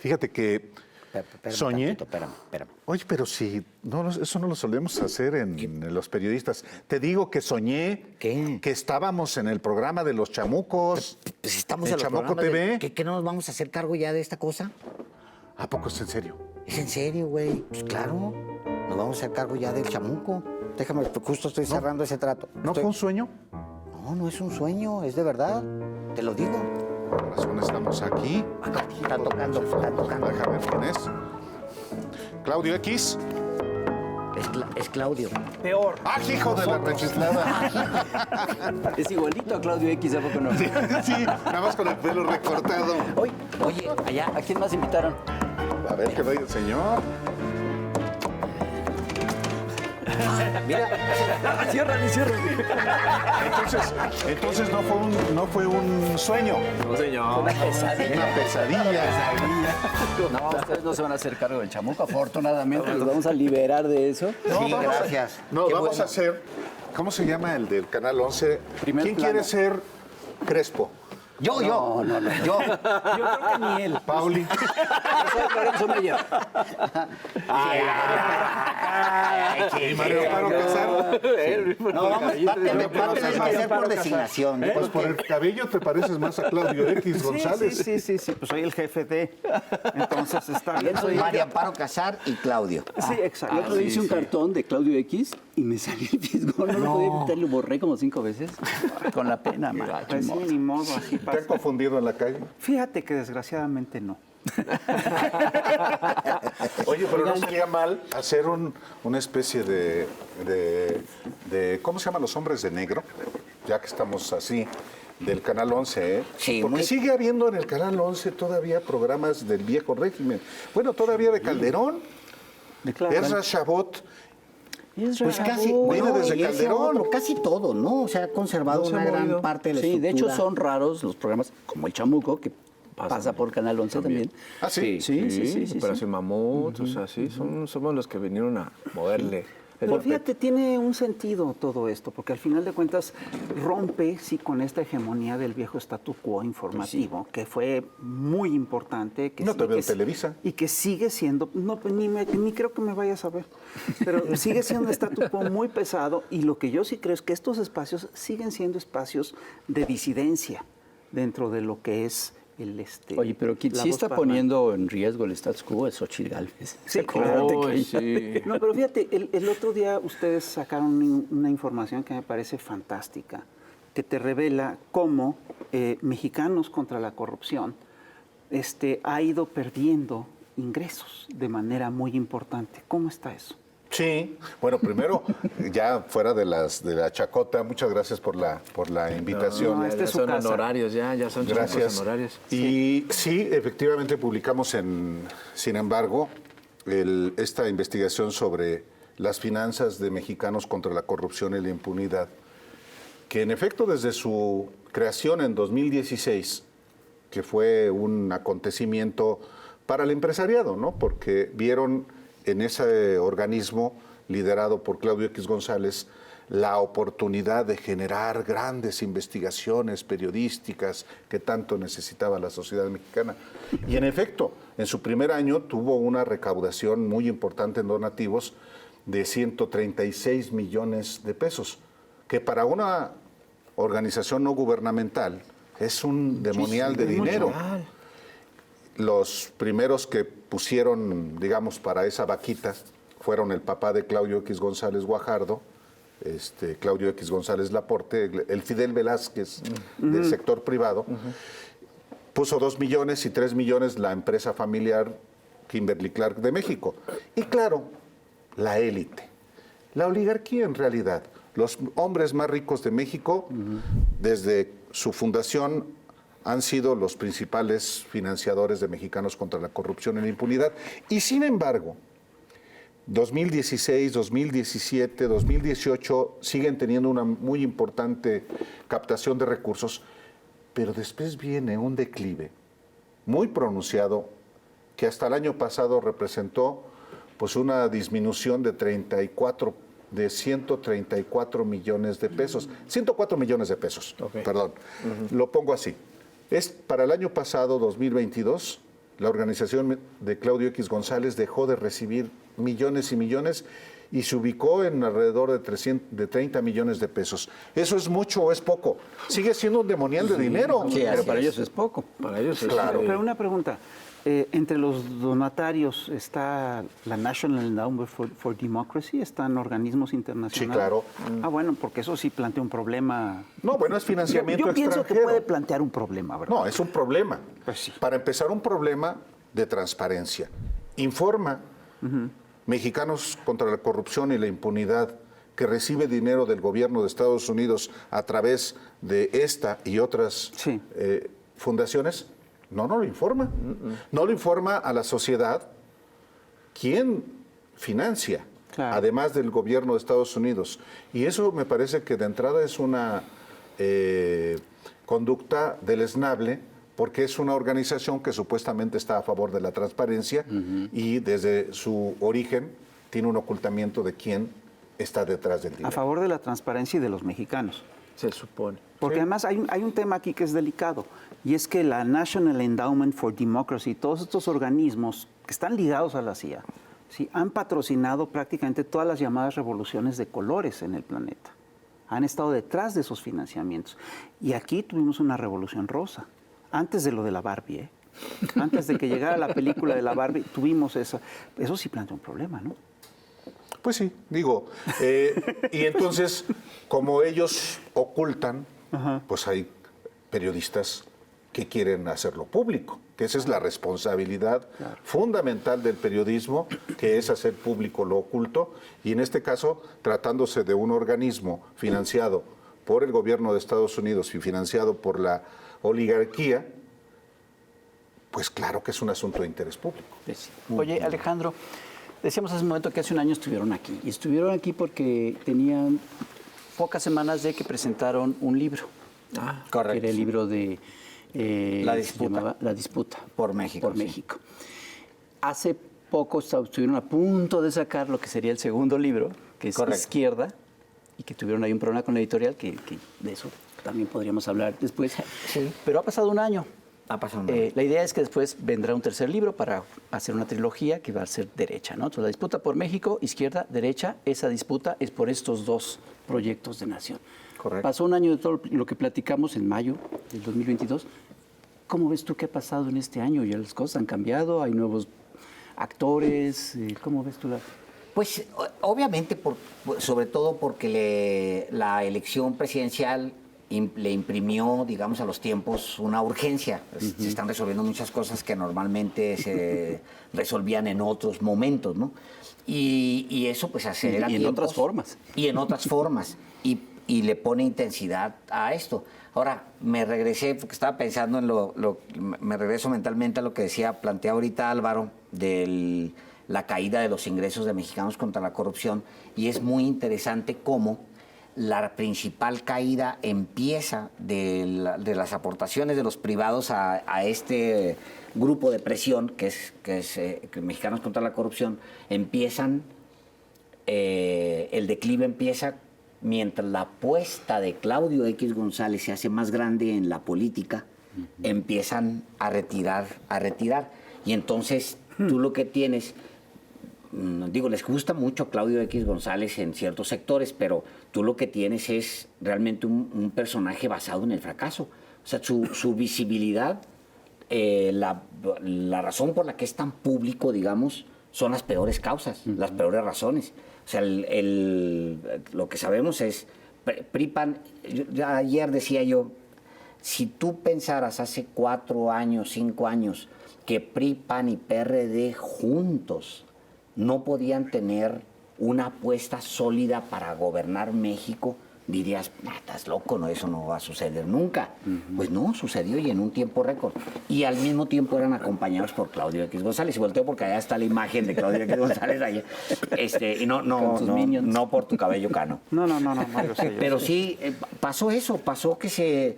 Fíjate que soñé. Espérame. Oye, pero si no, eso no lo solemos hacer en los periodistas. Te digo que soñé ¿Qué? que estábamos en el programa de los chamucos. Pues estamos en en los Chamuco programas TV. ¿Qué no nos vamos a hacer cargo ya de esta cosa? ¿A poco es en serio? ¿Es en serio, güey? Pues claro, nos vamos a hacer cargo ya del chamuco. Déjame, justo estoy cerrando ese trato. ¿No fue un sueño? No, no es un sueño, es de verdad. Te lo digo. Por razón estamos aquí. Está tocando. Déjame ver quién es. Claudio X. Es Claudio. Peor. ¡Ah, hijo de la rechiflada! Es igualito a Claudio X, ¿a poco no? Sí, nada más con el pelo recortado. Oye, allá. ¿A quién más invitaron? A ver qué va el señor. Mira, Ciérrale. Entonces no fue un sueño. No, señor. Una pesadilla. No, ustedes no se van a hacer cargo del chamuco, afortunadamente. Los vamos a liberar de eso. sí, gracias. No, Qué vamos bueno. a hacer. ¿Cómo se llama el del Canal 11? Primer ¿Quién plano. quiere ser Crespo? Yo. No. Yo. Yo creo que ni él. Pauli. Yo soy Lorenzo Meyer. Y Mario Amparo Casar. No, vamos a tener que hacer por designación. Pues por el cabello te pareces más a Claudio X González. Sí, pues soy el jefe de. Entonces está bien. Soy María Amparo Casar y Claudio. Sí, exacto. El otro día hice un cartón de Claudio X y me salió el fisgón. No lo podía evitar, lo borré como 5 veces. Con la pena, man. Pues sí, ni modo, así ¿Te han pasa. confundido en la calle? Fíjate que desgraciadamente no. Oye, pero no sería mal hacer una especie de ¿cómo se llaman los hombres de negro? Ya que estamos así, del Canal 11, ¿eh? Sí, Porque muy- sigue habiendo en el Canal 11 todavía programas del viejo régimen. Bueno, todavía de Calderón, Ezra Chabot. Pues casi, Viene desde y ese Calderón. otro, casi todo, ¿no? O sea, ha conservado una gran parte de la Sí, de hecho estructura. son raros los programas como El Chamuco, que pasa por Canal 11 también. ¿Ah, sí? Sí. Operación Mamut, o sea, sí, somos los que vinieron a moverle. Pero fíjate, tiene un sentido todo esto, porque al final de cuentas rompe, sí, con esta hegemonía del viejo statu quo informativo, que fue muy importante. Que No sí- te veo que en sí- Televisa. Y que sigue siendo, no, pues ni creo que me vayas a ver, pero sigue siendo un statu quo muy pesado, y lo que yo sí creo es que estos espacios siguen siendo espacios de disidencia dentro de lo que es el Oye, pero quien la sí voz está parlante. poniendo en riesgo el status quo es Xochitl Gálvez. Sí, Acuérdate claro. que- sí. No, pero fíjate, el otro día ustedes sacaron una información que me parece fantástica, que te revela cómo Mexicanos contra la Corrupción ha ido perdiendo ingresos de manera muy importante. ¿Cómo está eso? Sí. Bueno, primero, ya fuera de la chacota, muchas gracias por la invitación. No, este Ya es su son casa. honorarios, ya son chamucos Gracias. honorarios. Y sí, efectivamente publicamos sin embargo, esta investigación sobre las finanzas de Mexicanos contra la corrupción y la impunidad, que en efecto desde su creación en 2016, que fue un acontecimiento para el empresariado, ¿no? Porque vieron en ese organismo liderado por Claudio X González la oportunidad de generar grandes investigaciones periodísticas que tanto necesitaba la sociedad mexicana. Y en efecto, en su primer año tuvo una recaudación muy importante en donativos de 136 millones de pesos, que para una organización no gubernamental es un demonial de dinero. Los primeros que pusieron, digamos, para esa vaquita fueron el papá de Claudio X González Guajardo, Claudio X González Laporte, el Fidel Velázquez del sector privado. Puso 2 millones y 3 millones la empresa familiar Kimberly Clark de México. Y claro, la élite, la oligarquía en realidad, los hombres más ricos de México, desde su fundación han sido los principales financiadores de Mexicanos contra la corrupción y la impunidad. Y sin embargo, 2016, 2017, 2018 siguen teniendo una muy importante captación de recursos, pero después viene un declive muy pronunciado que hasta el año pasado representó pues una disminución de 134 millones de pesos, 104 millones de pesos, perdón, lo pongo así. Para el año pasado, 2022, la organización de Claudio X González dejó de recibir millones y millones y se ubicó en alrededor de 30 millones de pesos. ¿Eso es mucho o es poco? Sigue siendo un demonial de dinero. Sí, Pero así para es. ellos es poco. Para ellos es Claro. Pero una pregunta. Entre los donatarios está la National Endowment for Democracy, están organismos internacionales. Sí, claro. Ah, bueno, porque eso sí plantea un problema. No, bueno, es financiamiento Yo pienso que extranjero. puede plantear un problema, ¿verdad? No, es un problema. Pues sí. Para empezar, un problema de transparencia. Informa Mexicanos contra la Corrupción y la Impunidad, que recibe dinero del gobierno de Estados Unidos a través de esta y otras Sí. fundaciones. No lo informa. No lo informa a la sociedad. ¿Quién financia? Claro. Además del gobierno de Estados Unidos. Y eso me parece que de entrada es una conducta deleznable, porque es una organización que supuestamente está a favor de la transparencia y desde su origen tiene un ocultamiento de quién está detrás del dinero. A favor de la transparencia y de los mexicanos. se supone. Porque además hay un tema aquí que es delicado, y es que la National Endowment for Democracy, todos estos organismos que están ligados a la CIA, ¿sí?, han patrocinado prácticamente todas las llamadas revoluciones de colores en el planeta. Han estado detrás de esos financiamientos. Y aquí tuvimos una revolución rosa, antes de lo de la Barbie, ¿eh? Antes de que llegara la película de la Barbie, tuvimos esa. Eso sí plantea un problema, ¿no? Pues sí, digo. Y entonces, como ellos ocultan, pues hay periodistas que quieren hacerlo público, que esa es la responsabilidad fundamental del periodismo, que es hacer público lo oculto, y en este caso, tratándose de un organismo financiado por el gobierno de Estados Unidos y financiado por la oligarquía, pues claro que es un asunto de interés público. Sí. Oye, Alejandro, decíamos hace un momento que hace un año estuvieron aquí. Y estuvieron aquí porque tenían pocas semanas de que presentaron un libro. correcto. Que era el libro de... La se disputa. llamaba La disputa. Por México, Por sí. México. Hace poco estuvieron a punto de sacar lo que sería el segundo libro, que es Correcto. Izquierda, y que tuvieron ahí un problema con la editorial, que de eso también podríamos hablar después. Sí. Pero ha pasado un año. Ha pasado un año. La idea es que después vendrá un tercer libro para hacer una trilogía que va a ser derecha, ¿no? Entonces, la disputa por México, izquierda, derecha, esa disputa es por estos dos proyectos de nación. Correcto. Pasó un año de todo lo que platicamos en mayo del 2022. ¿Cómo ves tú qué ha pasado en este año? ¿Ya las cosas han cambiado? ¿Hay nuevos actores? ¿Cómo ves tú la...? Pues obviamente, sobre todo porque la elección presidencial le imprimió, digamos, a los tiempos una urgencia. Se están resolviendo muchas cosas que normalmente se resolvían en otros momentos, ¿no? Y eso pues acelera Y en tiempos. otras formas. Y en otras formas. Y le pone intensidad a esto. Ahora, me regresé, porque estaba pensando en me regreso mentalmente a lo que plantea ahorita Álvaro, de la caída de los ingresos de Mexicanos contra la Corrupción, y es muy interesante cómo la principal caída empieza de las aportaciones de los privados a este grupo de presión, que es Mexicanos contra la Corrupción, el declive empieza mientras la apuesta de Claudio X González se hace más grande en la política, empiezan a retirar. Y entonces tú lo que tienes, les gusta mucho Claudio X González en ciertos sectores, pero tú lo que tienes es realmente un personaje basado en el fracaso. O sea, su visibilidad, la razón por la que es tan público, digamos, son las peores causas, las peores razones. O sea, lo que sabemos es, PRI-PAN, ayer decía yo, si tú pensaras hace 4 años, 5 años, que PRI, PAN y PRD juntos no podían tener una apuesta sólida para gobernar México, dirías, estás loco, no, eso no va a suceder nunca. Pues no, sucedió y en un tiempo récord. Y al mismo tiempo eran acompañados por Claudio X González. Y volteo porque allá está la imagen de Claudio X González allá. Y no por tu cabello cano. No, yo sé. Pero sí, pasó eso, pasó que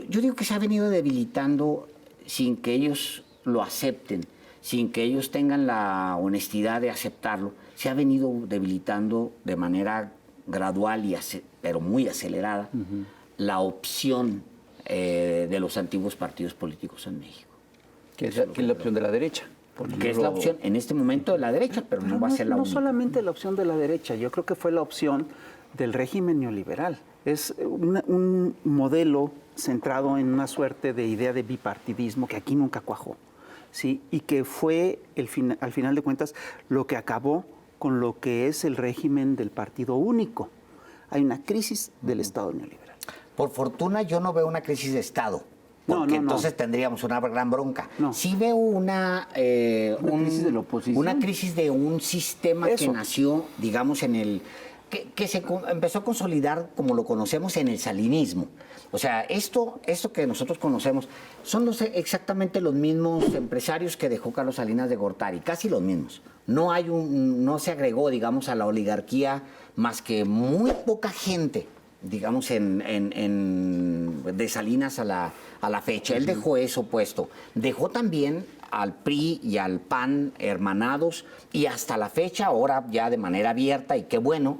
yo digo que se ha venido debilitando sin que ellos lo acepten, sin que ellos tengan la honestidad de aceptarlo, se ha venido debilitando de manera gradual pero muy acelerada la opción de los antiguos partidos políticos en México. Que es la opción de la derecha. Que es la opción en este momento de la derecha, pero no va a ser la no única. solamente la opción de la derecha, yo creo que fue la opción del régimen neoliberal. Es un modelo centrado en una suerte de idea de bipartidismo que aquí nunca cuajó, ¿sí? Y que fue, al final de cuentas, lo que acabó con lo que es el régimen del partido único. Hay una crisis del Estado neoliberal. Por fortuna yo no veo una crisis de Estado, No, porque no, no. entonces tendríamos una gran bronca. No. Sí veo una crisis de la oposición. Una crisis de un sistema que Eso. nació, digamos, en el que empezó a consolidar como lo conocemos en el salinismo. O sea, esto que nosotros conocemos son exactamente los mismos empresarios que dejó Carlos Salinas de Gortari, casi los mismos. No se agregó, digamos, a la oligarquía más que muy poca gente, digamos, de Salinas a la fecha. Él dejó eso puesto. Dejó también al PRI y al PAN hermanados y hasta la fecha, ahora ya de manera abierta, y qué bueno,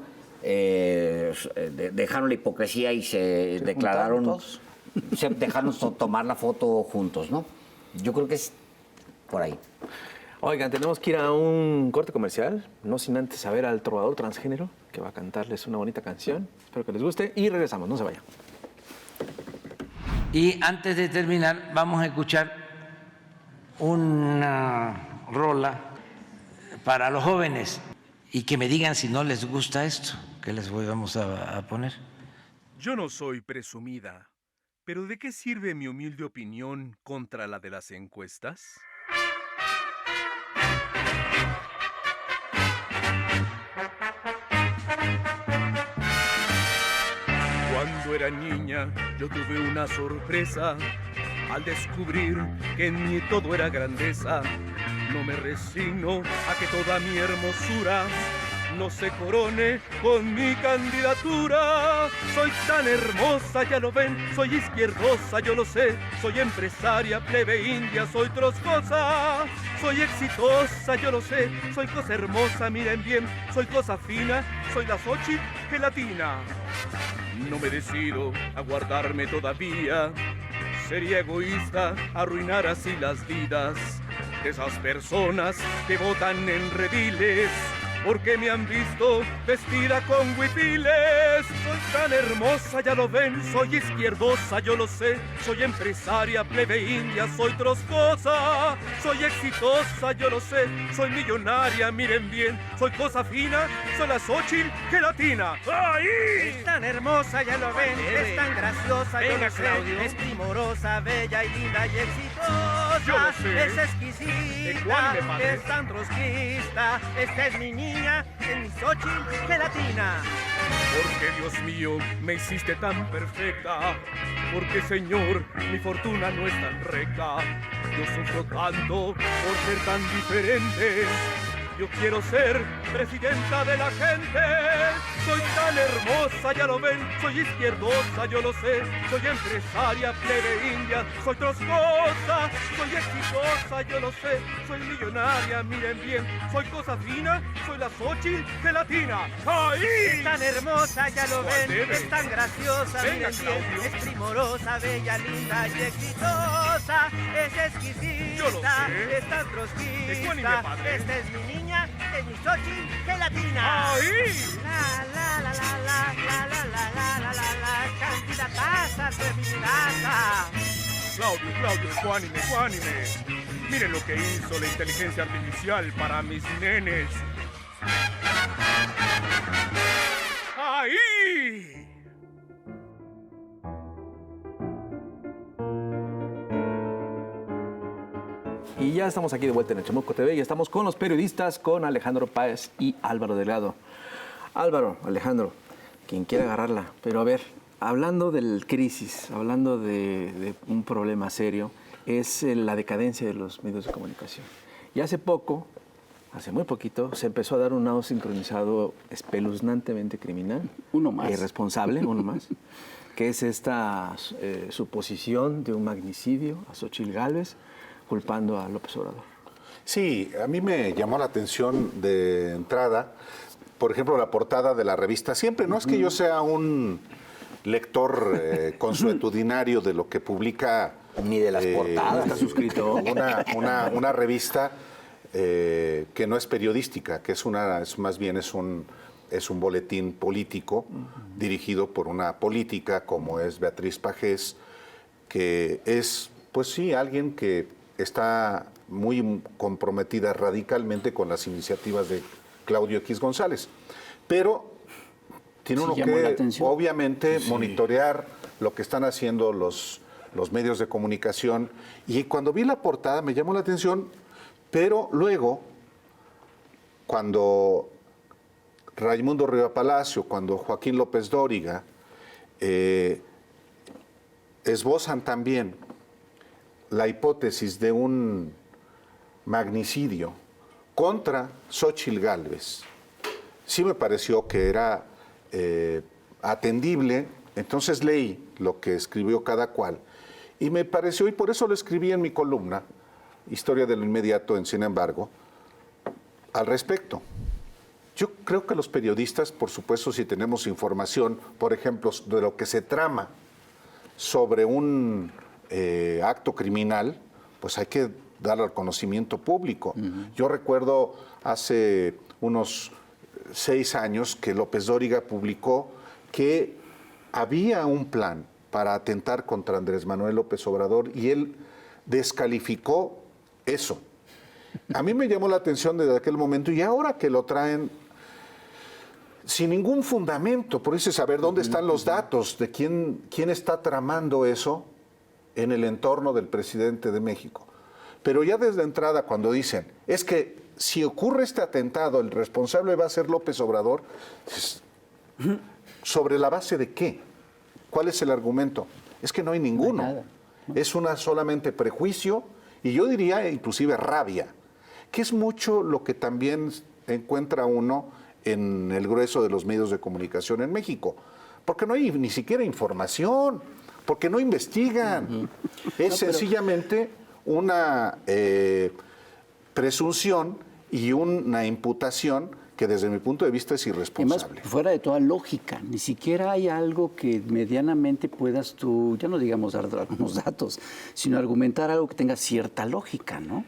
dejaron la hipocresía y se declararon, todos. se dejaron tomar la foto juntos, ¿no? Yo creo que es por ahí. Oigan, tenemos que ir a un corte comercial, no sin antes saber al trovador transgénero, que va a cantarles una bonita canción. Espero que les guste y regresamos, no se vayan. Y antes de terminar, vamos a escuchar una rola para los jóvenes y que me digan si no les gusta esto que vamos a poner. Yo no soy presumida, pero ¿de qué sirve mi humilde opinión contra la de las encuestas? Cuando era niña, yo tuve una sorpresa al descubrir que en mí todo era grandeza. No me resigno a que toda mi hermosura no se corone con mi candidatura. Soy tan hermosa, ya lo ven, soy izquierdosa, yo lo sé. Soy empresaria, plebe india, soy troscosa. Soy exitosa, yo lo sé, soy cosa hermosa, miren bien. Soy cosa fina, soy la Xochitl gelatina. No me decido a guardarme todavía. Sería egoísta arruinar así las vidas de esas personas que votan en rediles porque me han visto vestida con huipiles. Soy tan hermosa, ya lo ven, soy izquierdosa, yo lo sé. Soy empresaria, plebe india, soy troscosa. Soy exitosa, yo lo sé, soy millonaria, miren bien. Soy cosa fina, soy la Xochitl gelatina. ¡Ahí! Es tan hermosa, ya lo ven, es tan graciosa, yo Venga, lo sé. Claudio. Es primorosa, bella y linda y exitosa. Yo lo sé. Es exquisita, Ecuánime, padre. es tan trotskista. Esta es mi niña, es mi Xochitl gelatina. Porque Dios mío, me hiciste tan perfecta. Porque Señor, mi fortuna no es tan recta. Yo sufro tanto por ser tan diferente. Yo quiero ser presidenta de la gente. Soy tan hermosa, ya lo ven. Soy izquierdosa, yo lo sé. Soy empresaria, plebe india. Soy troscosa, soy exitosa, yo lo sé. Soy millonaria, miren bien. Soy cosa fina, soy la Xochitl gelatina. ¡Ahí! Es tan hermosa, ya lo ven, Suave. es tan graciosa, Venga, miren bien. Claudio. Es primorosa, bella, linda y exitosa. Es exquisita, Yo lo sé. es tan Ecuánime, trotskista. padre. Esta es mi niña, es mi Xochitl gelatina. ¡Ahí! La, la, la, la, la, la, la, la, la, la, la, candidataza, candidata. Claudio, ecuánime. Miren lo que hizo la inteligencia artificial para mis nenes. ¡Ahí! Y ya estamos aquí de vuelta en el Chamuco TV y estamos con los periodistas, con Alejandro Páez y Álvaro Delgado. Álvaro, Alejandro, quien quiera agarrarla. Pero a ver, hablando del crisis, hablando de un problema serio, es la decadencia de los medios de comunicación. Y hace poco, hace muy poquito, se empezó a dar un nado sincronizado espeluznantemente criminal. Uno más. Irresponsable, uno más. Que es esta suposición de un magnicidio a Xochitl Gálvez, culpando a López Obrador. Sí, a mí me llamó la atención de entrada, por ejemplo, la portada de la revista Siempre. No es que yo sea un lector consuetudinario de lo que publica Ni de las portadas. Está suscrito. una revista que no es periodística, que más bien es un boletín político dirigido por una política como es Beatriz Pajés, que es, pues sí, alguien que está muy comprometida radicalmente con las iniciativas de Claudio X González. Pero tiene uno que, obviamente, monitorear lo que están haciendo los medios de comunicación. Y cuando vi la portada me llamó la atención, pero luego, cuando Raimundo Riva Palacio, cuando Joaquín López Dóriga esbozan también la hipótesis de un magnicidio contra Xóchitl Gálvez, sí me pareció que era atendible. Entonces leí lo que escribió cada cual y me pareció, y por eso lo escribí en mi columna, Historia de lo Inmediato en Sin embargo, al respecto. Yo creo que los periodistas, por supuesto, si tenemos información, por ejemplo, de lo que se trama sobre un acto criminal, pues hay que darlo al conocimiento público. Yo recuerdo hace unos 6 años que López Dóriga publicó que había un plan para atentar contra Andrés Manuel López Obrador y él descalificó eso. A mí me llamó la atención desde aquel momento y ahora que lo traen sin ningún fundamento, por eso saber dónde están los datos de quién está tramando eso en el entorno del presidente de México. Pero ya desde entrada cuando dicen, es que si ocurre este atentado, el responsable va a ser López Obrador, ¿sobre la base de qué? ¿Cuál es el argumento? Es que no hay ninguno. No hay nada, ¿no? Es solamente prejuicio y yo diría inclusive rabia, que es mucho lo que también encuentra uno en el grueso de los medios de comunicación en México. Porque no hay ni siquiera información, porque no investigan. Es sencillamente una presunción y una imputación que desde mi punto de vista es irresponsable. Además, fuera de toda lógica, ni siquiera hay algo que medianamente puedas tú, ya no digamos dar algunos datos, sino argumentar algo que tenga cierta lógica, ¿no?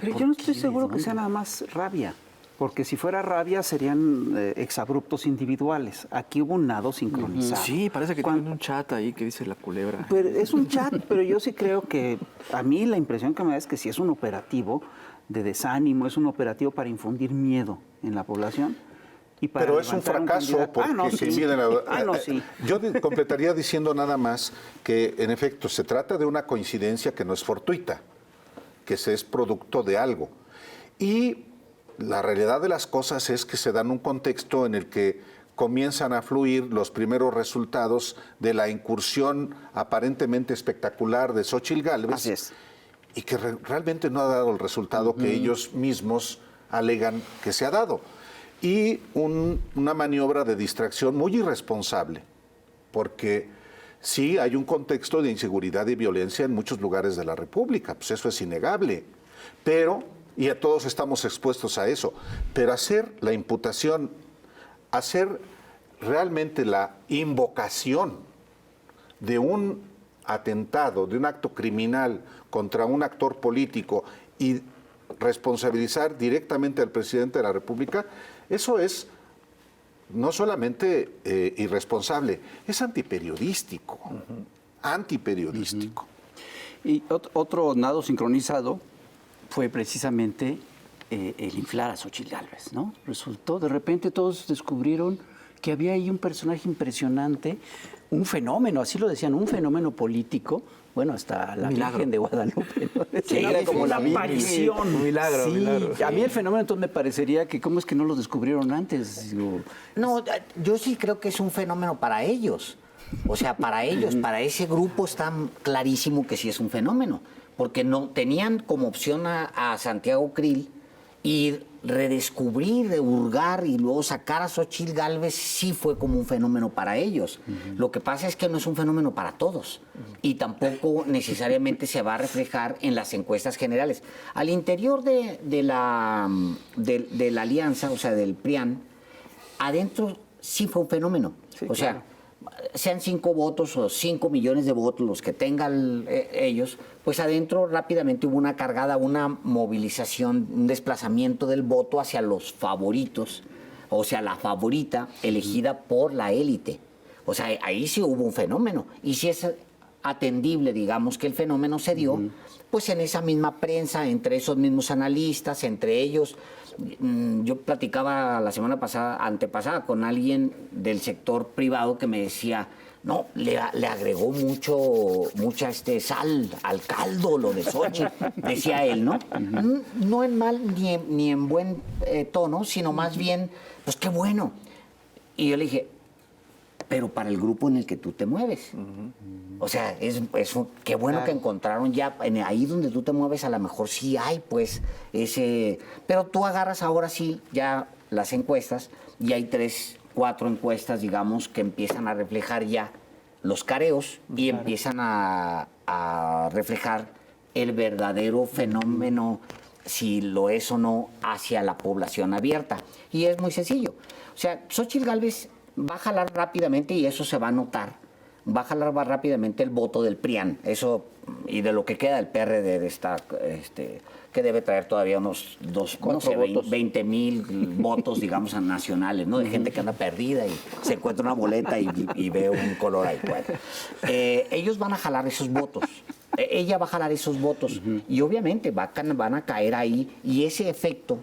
Pero yo no estoy seguro que sea nada más rabia, porque si fuera rabia serían exabruptos individuales. Aquí hubo un nado sincronizado. Sí, parece que tienen un chat ahí que dice la culebra. Pero es un chat, pero yo sí creo que a mí la impresión que me da es que si es un operativo de desánimo, es un operativo para infundir miedo en la población. Y para pero es un fracaso porque sí. Yo completaría diciendo nada más que en efecto se trata de una coincidencia que no es fortuita, que es producto de algo. Y la realidad de las cosas es que se da en un contexto en el que comienzan a fluir los primeros resultados de la incursión aparentemente espectacular de Xóchitl Gálvez. Así es. Y que realmente no ha dado el resultado que ellos mismos alegan que se ha dado. Y una maniobra de distracción muy irresponsable, porque sí hay un contexto de inseguridad y violencia en muchos lugares de la República, pues eso es innegable, pero, y a todos estamos expuestos a eso, pero hacer la imputación, hacer realmente la invocación de un atentado, de un acto criminal contra un actor político y responsabilizar directamente al presidente de la República, eso es no solamente irresponsable, es antiperiodístico. Antiperiodístico. Y otro nado sincronizado fue precisamente el inflar a Xóchitl Gálvez, ¿no? Resultó, de repente todos descubrieron que había ahí un personaje impresionante, un fenómeno, así lo decían, un fenómeno político. Bueno, hasta la Virgen de Guadalupe, ¿no? Sí, era como la aparición. Un milagro, sí, milagro. A mí el fenómeno entonces me parecería que cómo es que no lo descubrieron antes. Digo, no, yo sí creo que es un fenómeno para ellos. O sea, para ellos, para ese grupo está clarísimo que sí es un fenómeno. Porque no tenían como opción a Santiago Krill y redescubrir, hurgar y luego sacar a Xóchitl Gálvez sí fue como un fenómeno para ellos. Lo que pasa es que no es un fenómeno para todos y tampoco necesariamente se va a reflejar en las encuestas generales. Al interior de la alianza, o sea, del PRIAN, adentro sí fue un fenómeno. Sí, o sea, sean 5 votos o 5 millones de votos los que tengan ellos, pues adentro rápidamente hubo una cargada, una movilización, un desplazamiento del voto hacia los favoritos, o sea, la favorita elegida por la élite. O sea, ahí sí hubo un fenómeno. Y si es atendible, digamos, que el fenómeno se dio, pues en esa misma prensa, entre esos mismos analistas, entre ellos. Yo platicaba la semana pasada, antepasada, con alguien del sector privado que me decía, no, le agregó mucha sal al caldo lo de Xochitl, decía él, ¿no? No en mal ni en buen tono, sino más bien, pues qué bueno. Y yo le dije, pero para el grupo en el que tú te mueves. O sea, qué bueno que encontraron ya, ahí donde tú te mueves, a lo mejor sí hay, pues, ese... Pero tú agarras ahora sí ya las encuestas, y hay 3, 4 encuestas, digamos, que empiezan a reflejar ya los careos y empiezan a reflejar el verdadero fenómeno, si lo es o no, hacia la población abierta. Y es muy sencillo. O sea, Xochitl Gálvez va a jalar rápidamente, y eso se va a notar, va a jalar más rápidamente el voto del PRIAN, eso, y de lo que queda del PRD, que debe traer todavía unos 20,000 votos, digamos, nacionales, ¿no? De gente que anda perdida y se encuentra una boleta y ve un color ahí. Bueno, ellos van a jalar esos votos. Ella va a jalar esos votos. Y obviamente van a caer ahí, y ese efecto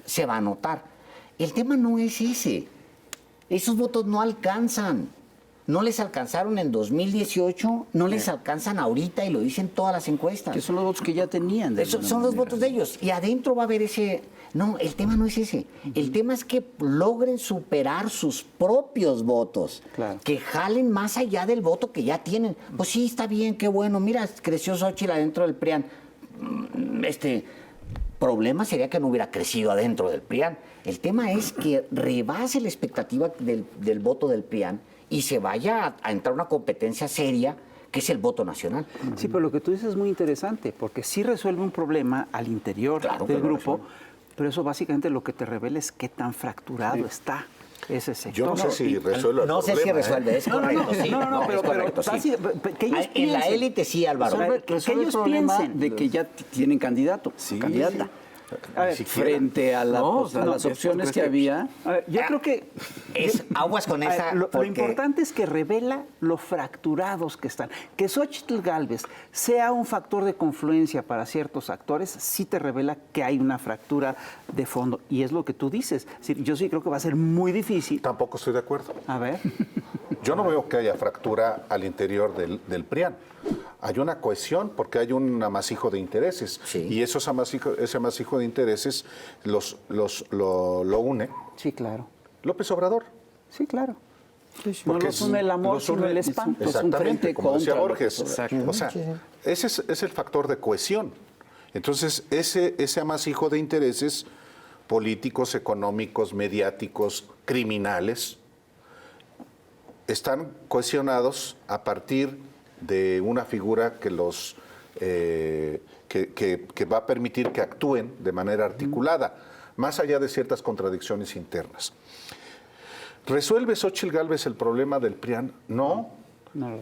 se va a notar. El tema no es ese. Esos votos no alcanzan. No les alcanzaron en 2018, no les alcanzan ahorita, y lo dicen todas las encuestas. Que son los votos que ya tenían. Son los votos de ellos. Y adentro va a haber ese... No, el tema no es ese. El tema es que logren superar sus propios votos. Claro. Que jalen más allá del voto que ya tienen. Pues sí, está bien, qué bueno. Mira, creció Xochitl adentro del PRIAN. Problema sería que no hubiera crecido adentro del PRIAN. El tema es que rebase la expectativa del voto del PRIAN y se vaya a entrar una competencia seria, que es el voto nacional. Sí, pero lo que tú dices es muy interesante, porque sí resuelve un problema al interior del grupo, pero eso básicamente lo que te revela es qué tan fracturado está ese sector. Yo no sé si resuelve el No sé si problema, resuelve, es correcto, sí. pero es correcto, sí. que ellos En la piensen. élite sí, Álvaro. Resuelve el ellos problema piensen. de que ya tienen candidato, candidata. A ver, Frente a, las opciones que había. A ver, yo creo que... Es aguas con A ver, esa. lo porque- importante es que revela lo fracturados que están. Que Xochitl Gálvez sea un factor de confluencia para ciertos actores, sí te revela que hay una fractura de fondo. Y es lo que tú dices. Es decir, yo sí creo que va a ser muy difícil. Tampoco estoy de acuerdo. A ver. Yo no veo que haya fractura al interior del PRIAN. Hay una cohesión porque hay un amasijo de intereses. Sí. Y ese amasijo de intereses lo une Sí, claro. López Obrador. Sí, claro. No Porque los une el amor, los une- sino el spam. Es un frente Exactamente, como decía contra Borges. López O sea, ese es el factor de cohesión. Entonces, ese amasijo de intereses políticos, económicos, mediáticos, criminales, están cohesionados a partir de una figura que los que va a permitir que actúen de manera articulada, más allá de ciertas contradicciones internas. ¿Resuelve Xochitl Gálvez el problema del PRIAN? No.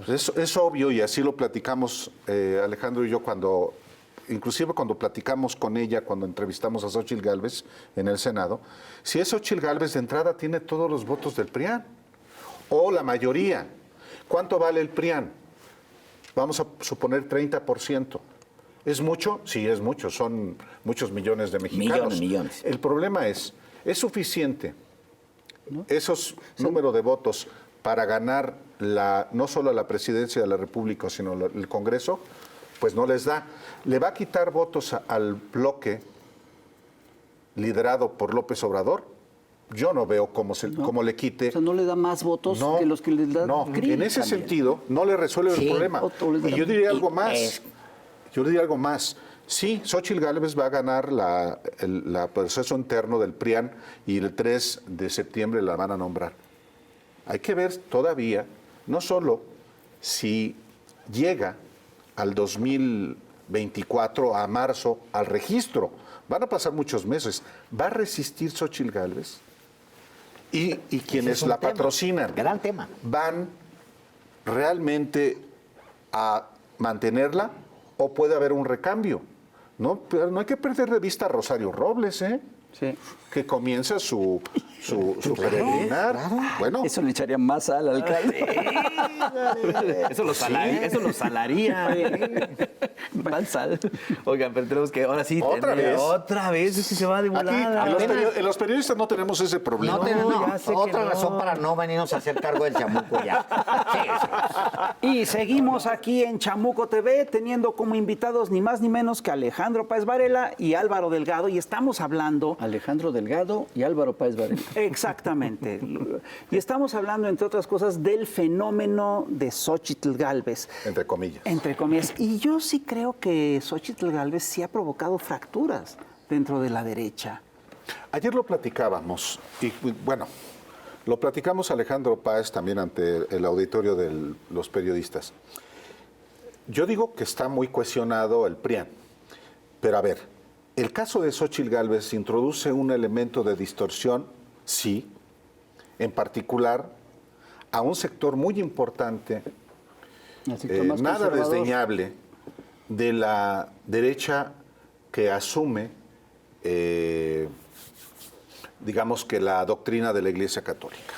Es obvio, y así lo platicamos Alejandro y yo inclusive cuando platicamos con ella, cuando entrevistamos a Xochitl Gálvez en el Senado. Si es Xochitl Gálvez, de entrada tiene todos los votos del PRIAN, o la mayoría. ¿Cuánto vale el PRIAN? Vamos a suponer 30%. ¿Es mucho? Sí, es mucho. Son muchos millones de mexicanos. Millones. El problema ¿es suficiente esos números de votos para ganar no solo la presidencia de la República, sino el Congreso? Pues no les da. ¿Le va a quitar votos al bloque liderado por López Obrador? Yo no veo cómo le quite. O sea, no le da más votos que los que le da Krill en ese también. sentido no le resuelve Sí, el problema. Y yo diría algo más. Sí, Xochitl Gálvez va a ganar el proceso interno del PRIAN y el 3 de septiembre la van a nombrar. Hay que ver todavía, no solo si llega al 2024, a marzo, al registro. Van a pasar muchos meses. ¿Va a resistir Xochitl Gálvez? Y quienes Ese es un la tema, patrocinan gran tema. van realmente a mantenerla o puede haber un recambio. No, pero no hay que perder de vista a Rosario Robles, ¿eh? Sí. Que comienza su peregrinar. Bueno, Eso le echaría más sal al alcalde. Eso lo salaría. Más sal. Oigan, pero tenemos que, ahora sí. ¿Otra tener- vez? Otra vez, es que se va de aquí volada. en los periodistas no tenemos ese problema. ya sé que Otra no. razón para no venirnos a hacer cargo del chamuco ya. Sí. Y seguimos aquí en Chamuco TV teniendo como invitados ni más ni menos que Alejandro Páez Varela y Álvaro Delgado, y estamos hablando Alejandro Delgado y Álvaro Páez Varela. exactamente. Y estamos hablando, entre otras cosas, del fenómeno de Xóchitl Gálvez. Entre comillas. Entre comillas. Y yo sí creo que Xóchitl Gálvez sí ha provocado fracturas dentro de la derecha. Ayer lo platicábamos y bueno, lo platicamos Alejandro Páez también ante el auditorio de los periodistas. Yo digo que está muy cuestionado el PRIAN, pero a ver, el caso de Xóchitl Gálvez introduce un elemento de distorsión, sí, en particular a un sector muy importante, El sector más nada conservador. desdeñable, de la derecha que asume, digamos que la doctrina de la Iglesia Católica.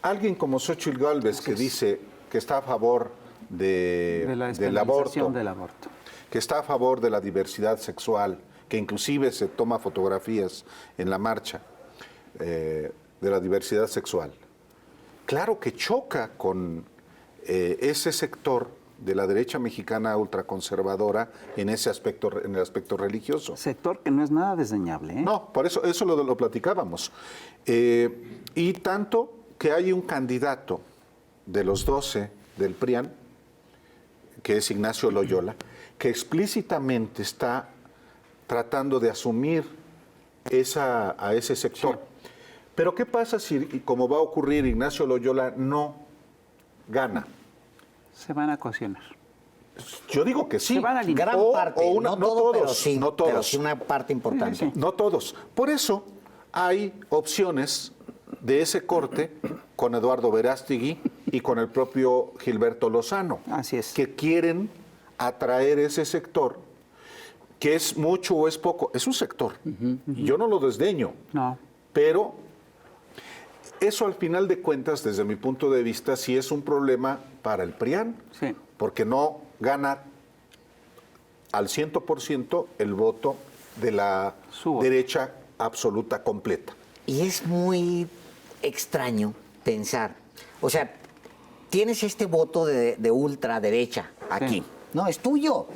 Alguien como Xóchitl Gálvez que dice que está a favor De la del aborto, despenalización del aborto. que está a favor de la diversidad sexual, que inclusive se toma fotografías en la marcha de la diversidad sexual. Claro que choca con ese sector de la derecha mexicana ultraconservadora en ese aspecto, en el aspecto religioso. Sector que no es nada desdeñable, ¿eh? No, por eso lo platicábamos. Y tanto que hay un candidato de los 12 del PRIAN, que es Ignacio Loyola, que explícitamente está tratando de asumir a ese sector. Pero ¿qué pasa si, como va a ocurrir, Ignacio Loyola no gana? Se van a cohesionar. Yo digo que sí. Se van a limpiar. Gran O- parte, o una- no no todo, pero todos, sí, no todos. pero sí una parte importante. No todos. Por eso hay opciones de ese corte con Eduardo Verástegui y con el propio Gilberto Lozano. Así es. Que quieren atraer ese sector, que es mucho o es poco. Es un sector. Y yo no lo desdeño. No. Pero eso al final de cuentas, desde mi punto de vista, sí es un problema para el PRIAN. Sí. Porque no gana al 100% el voto de la Su voto. derecha absoluta completa. Y es muy extraño pensar, o sea, tienes este voto de ultraderecha aquí, Sí. no, es tuyo.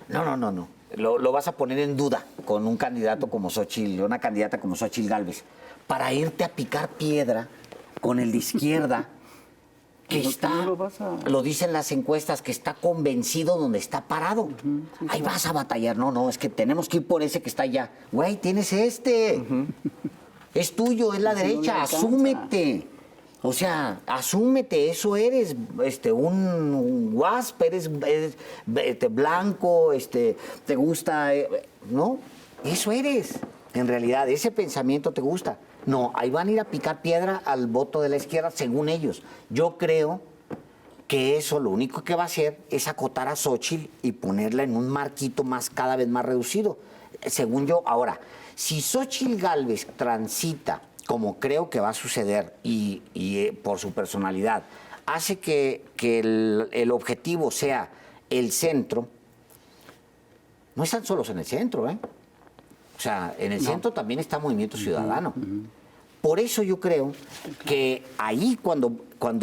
No. Lo vas a poner en duda con un candidato como Xóchitl, una candidata como Xóchitl Gálvez, para irte a picar piedra con el de izquierda, que No, está, no lo vas a- lo dicen las encuestas, que está convencido donde está parado. Ahí vas a batallar. No, es que tenemos que ir por ese que está allá. Güey, tienes este. Es tuyo, es la Ese no le derecha, alcanza. asúmete. O sea, asúmete, eso eres, un WASP, eres blanco, te gusta, ¿no? Eso eres, en realidad, ese pensamiento te gusta. No, ahí van a ir a picar piedra al voto de la izquierda, según ellos. Yo creo que eso lo único que va a hacer es acotar a Xóchitl y ponerla en un marquito cada vez más reducido. Según yo, ahora, si Xóchitl Gálvez transita, como creo que va a suceder, y por su personalidad, hace que el objetivo sea el centro, no están solos en el centro, ¿eh? O sea, en el centro también está Movimiento Ciudadano. Por eso yo creo que ahí cuando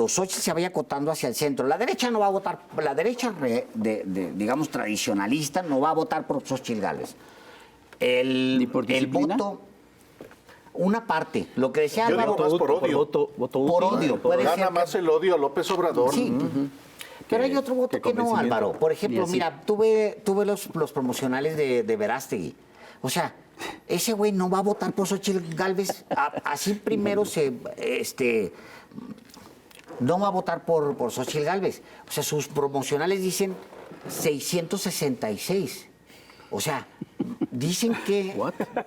Xóchitl se vaya acotando hacia el centro, la derecha no va a votar, la derecha digamos tradicionalista no va a votar por Xóchitl Gálvez. ¿Ni por El disciplina? voto, una parte, lo que decía Yo Álvaro, digo más por odio. Voto Por útil. odio, puede Gana ser que- más el odio a López Obrador. Sí. Pero hay otro voto que que no, convencimiento. Álvaro. Por Ni ejemplo, así. mira, tuve los promocionales de Verástegui. O sea, ese güey no va a votar por Xóchitl Gálvez. Así primero no va a votar por Xóchitl Gálvez. O sea, sus promocionales dicen 666. O sea, dicen que...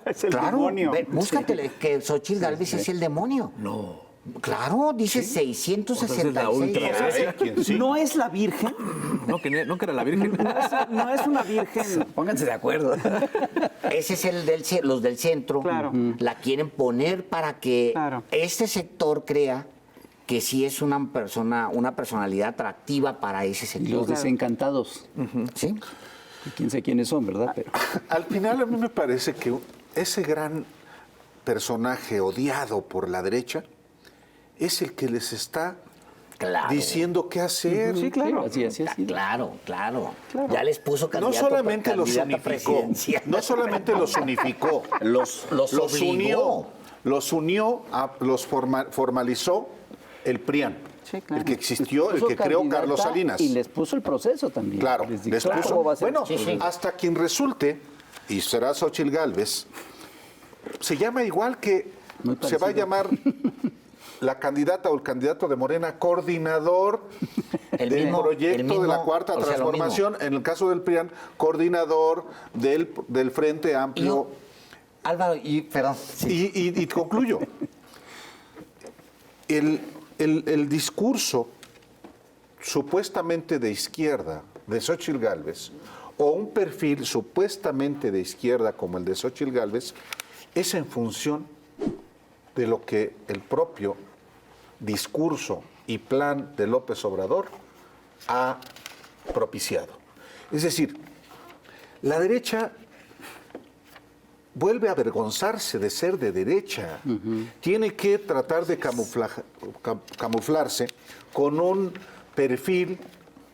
Es el Claro, demonio. búscatele que Xóchitl Gálvez es el demonio. No. Claro, dice 666. Entonces la ultra. ¿Quién sí? No es la Virgen, No, que era la Virgen. no es una Virgen. Pónganse de acuerdo. Ese es los del centro. Claro. La quieren poner para que Claro. este sector crea que sí es una personalidad atractiva para ese Y sector. los desencantados. ¿Sí? Que quién sabe quiénes son, ¿verdad? Pero Al final a mí me parece que ese gran personaje odiado por la derecha es el que les está Claro. diciendo qué hacer. Sí, claro. así ha sido. Claro. Ya les puso No candidato solamente los candidata unificó, presidencial. no solamente los unificó, los obligó. los formalizó el PRIAN, Sí, claro. el que existió, el puso que creó candidata Carlos Salinas. Y les puso el proceso también. Claro, Les les dictó puso. cómo va a ser. Bueno, Sí. hasta quien resulte, y será Xóchitl Gálvez, se llama igual que Muy se va a parecido. llamar la candidata o el candidato de Morena coordinador El del mismo- proyecto el mismo, de la Cuarta o sea, lo Transformación, en el caso del PRIAN, coordinador del Frente Amplio. Álvaro, perdón. Y concluyo. El discurso supuestamente de izquierda de Xóchitl Gálvez o un perfil supuestamente de izquierda como el de Xóchitl Gálvez es en función de lo que el propio discurso y plan de López Obrador ha propiciado. Es decir, la derecha vuelve a avergonzarse de ser de derecha. Tiene que tratar de camuflarse con un perfil,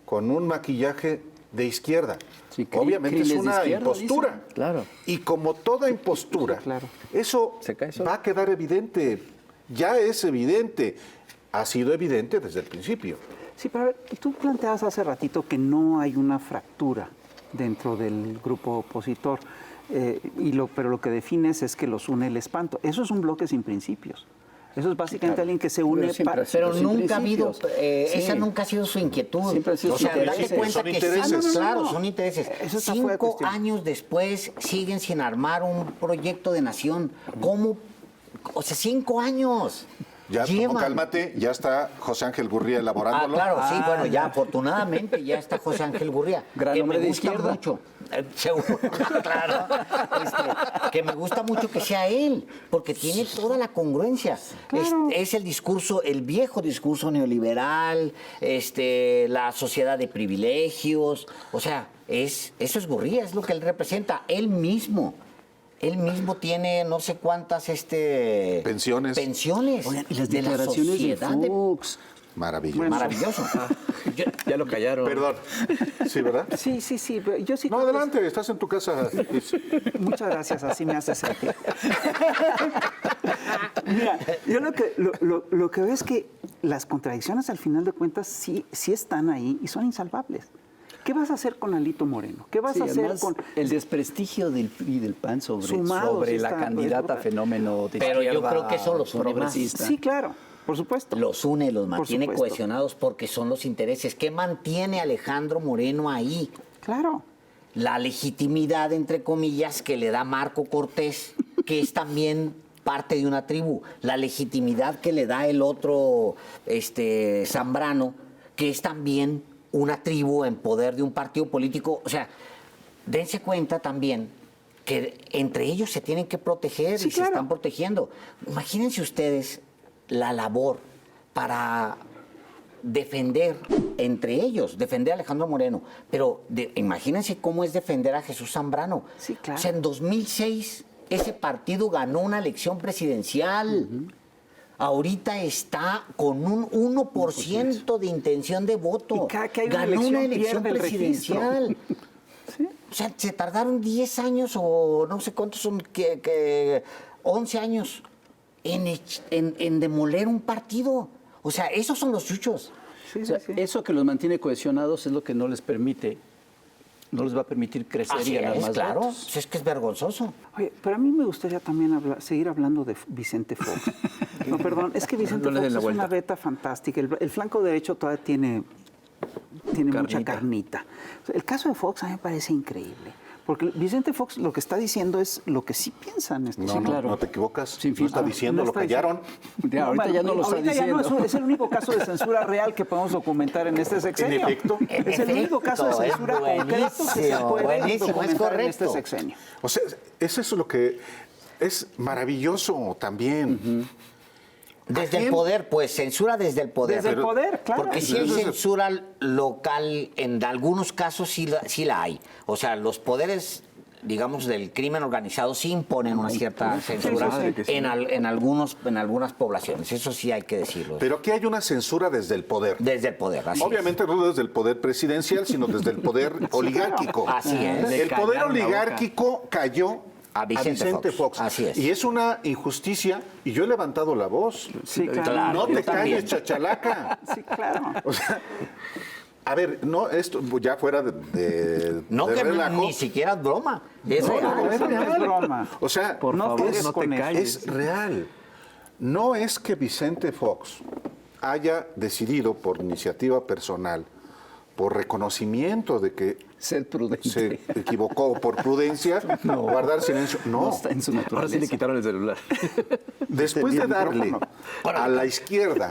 con un maquillaje de izquierda. Sí, Obviamente es criles de una izquierda, impostura. dicen. Claro. Y como toda impostura, Sí, claro. eso Se cae solo. va a quedar evidente. Ya es evidente. Ha sido evidente desde el principio. Sí, pero a ver, tú planteabas hace ratito que no hay una fractura dentro del grupo opositor, pero lo que defines es que los une el espanto. Eso es un bloque sin principios. Eso es básicamente alguien que se une Pero siempre para... ha sido Pero sin nunca ha habido, principios. esa Sí. nunca ha sido su inquietud. Siempre ha sido o su sea, date intereses. cuenta Son que intereses. sí, claro, son intereses. Eso está fuera de 5 cuestión. años después siguen sin armar un proyecto de nación. ¿Cómo? O sea, 5 años. Ya, llevan. cálmate, ya está José Ángel Gurría Ah, elaborándolo. claro, sí, bueno, ya afortunadamente ya está José Ángel Gurría. Gran que hombre me de gusta izquierda. mucho. Seguro, claro. Que me gusta mucho que sea él, porque tiene toda la congruencia. Es el discurso, el viejo discurso neoliberal, la sociedad de privilegios. O sea, eso es Gurría, es lo que él representa, él mismo. Él mismo tiene no sé cuántas Pensiones. Oigan, y las de la declaraciones de sociedad de- Fox. Maravilloso. Maravilloso. Ya lo callaron. Perdón. Sí, ¿verdad? Sí, pero yo sí... No, creo que adelante, estás en tu casa. Muchas gracias, así me hace sentir. Mira, yo lo que veo es que las contradicciones al final de cuentas sí están ahí y son insalvables. ¿Qué vas a hacer con Alito Moreno? ¿Qué vas Sí, a hacer además, con el desprestigio del PRI y del PAN sobre Sumados la está- candidata fenómeno de Pero yo izquierda creo que eso los une más. progresista? Sí, claro, por supuesto. Los une, los mantiene supuesto. cohesionados porque son los intereses. ¿Qué mantiene a Alejandro Moreno ahí? Claro. La legitimidad, entre comillas, que le da Marco Cortés, que es también parte de una tribu. La legitimidad que le da el otro Zambrano, que es también una tribu en poder de un partido político. O sea, dense cuenta también que entre ellos se tienen que proteger Sí, y se claro. están protegiendo. Imagínense ustedes la labor para defender entre ellos, defender a Alejandro Moreno, pero imagínense cómo es defender a Jesús Zambrano. Sí, claro. O sea, en 2006 ese partido ganó una elección presidencial. Ahorita está con un 1% de intención de voto. Y cada que hay una ganó elección, una elección pierde el registro. presidencial. O sea, se tardaron 10 años o no sé cuántos son, que 11 años en demoler un partido. O sea, esos son los chuchos. Sí, O sea, sí. eso que los mantiene cohesionados es lo que no les permite, no les va a permitir crecer Así y ganar es, más claro. votos. Pues es que es vergonzoso. Oye, pero a mí me gustaría también seguir hablando de Vicente Fox. No, perdón, es que Vicente No le Fox den la es vuelta. una beta fantástica. El flanco derecho todavía tiene mucha Carnita. carnita. O sea, el caso de Fox a mí me parece increíble, Porque Vicente Fox lo que está diciendo es lo que sí piensan. No, claro. no te equivocas. Sin No está filtro. diciendo, No lo está callaron. Ya, ahorita ya no lo está ahorita ya no diciendo. es el único caso de censura real que podemos documentar en este sexenio. En efecto. Es el único caso de censura concreto que se puede buenísimo, es documentar en este correcto. sexenio. O sea, eso es lo que es maravilloso también. Desde el quién? poder, pues, censura desde el poder. Desde el poder, claro. Porque si hay censura local, en algunos casos sí la hay. O sea, los poderes, digamos, del crimen organizado sí imponen una cierta censura en algunas poblaciones. Eso sí hay que decirlo. Pero aquí hay una censura desde el poder. Desde el poder, así Obviamente no desde el poder presidencial, sino desde el poder oligárquico. Así es. El Le poder callaron la oligárquico cayó A Vicente Fox. Así es. Y es una injusticia, y yo he levantado la voz. Sí, claro. Claro, No yo te también. calles, chachalaca. Sí, claro. O sea, a ver, no, esto ya fuera de No, de que relajo. ni siquiera es broma. Es No, real. no, Eso no es real. broma. O sea, Por no favor, juegues no con te eso. calles. es real. No es que Vicente Fox haya decidido por iniciativa personal, por reconocimiento de que Ser prudente. se equivocó, por prudencia, guardar silencio. No No. está en su Ahora sí naturaleza. le quitaron el celular. Después de darle a la izquierda,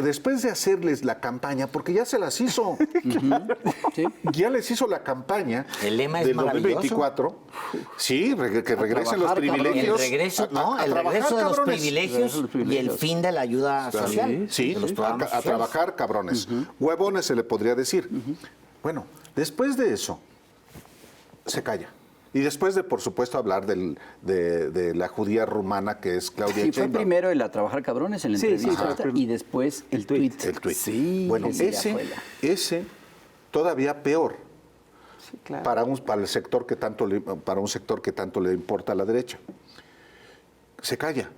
después de hacerles la campaña, porque ya se las hizo, ya les hizo la campaña El lema es del maravilloso. 2024, sí, que regresen los trabajar, cabrón. privilegios. El regreso, a el trabajar, regreso de los cabrones. privilegios y el fin de la ayuda social. Sí, de los a programas sociales. trabajar, cabrones. Huevones se le podría decir. Bueno, después de eso, se calla. Y después de, por supuesto, hablar de la judía rumana que es Claudia Sí, fue Sheinbaum. primero el a trabajar cabrones en la Sí, sí, entrevista fue primero. y después el tuit. El tuit. Sí, bueno, ese ya fue ese todavía peor Sí, claro. para el sector que tanto para un sector que tanto le importa a la derecha. Se calla.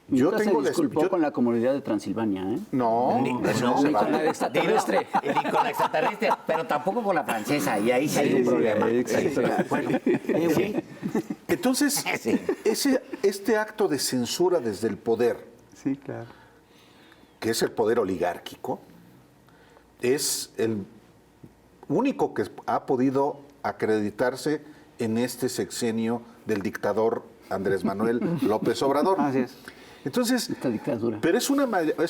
Nunca se la- disculpó con la comunidad de Transilvania, ¿eh? No, Ni- eso no, se ni va. con la extraterrestre. Digo, ni con la extraterrestre, pero tampoco con la francesa, y ahí sí hay un problema. Bueno, entonces, Sí. este acto de censura desde el poder, Sí, claro. que es el poder oligárquico, es el único que ha podido acreditarse en este sexenio del dictador Andrés Manuel López Obrador. Así es. Entonces, Esta dictadura. pero es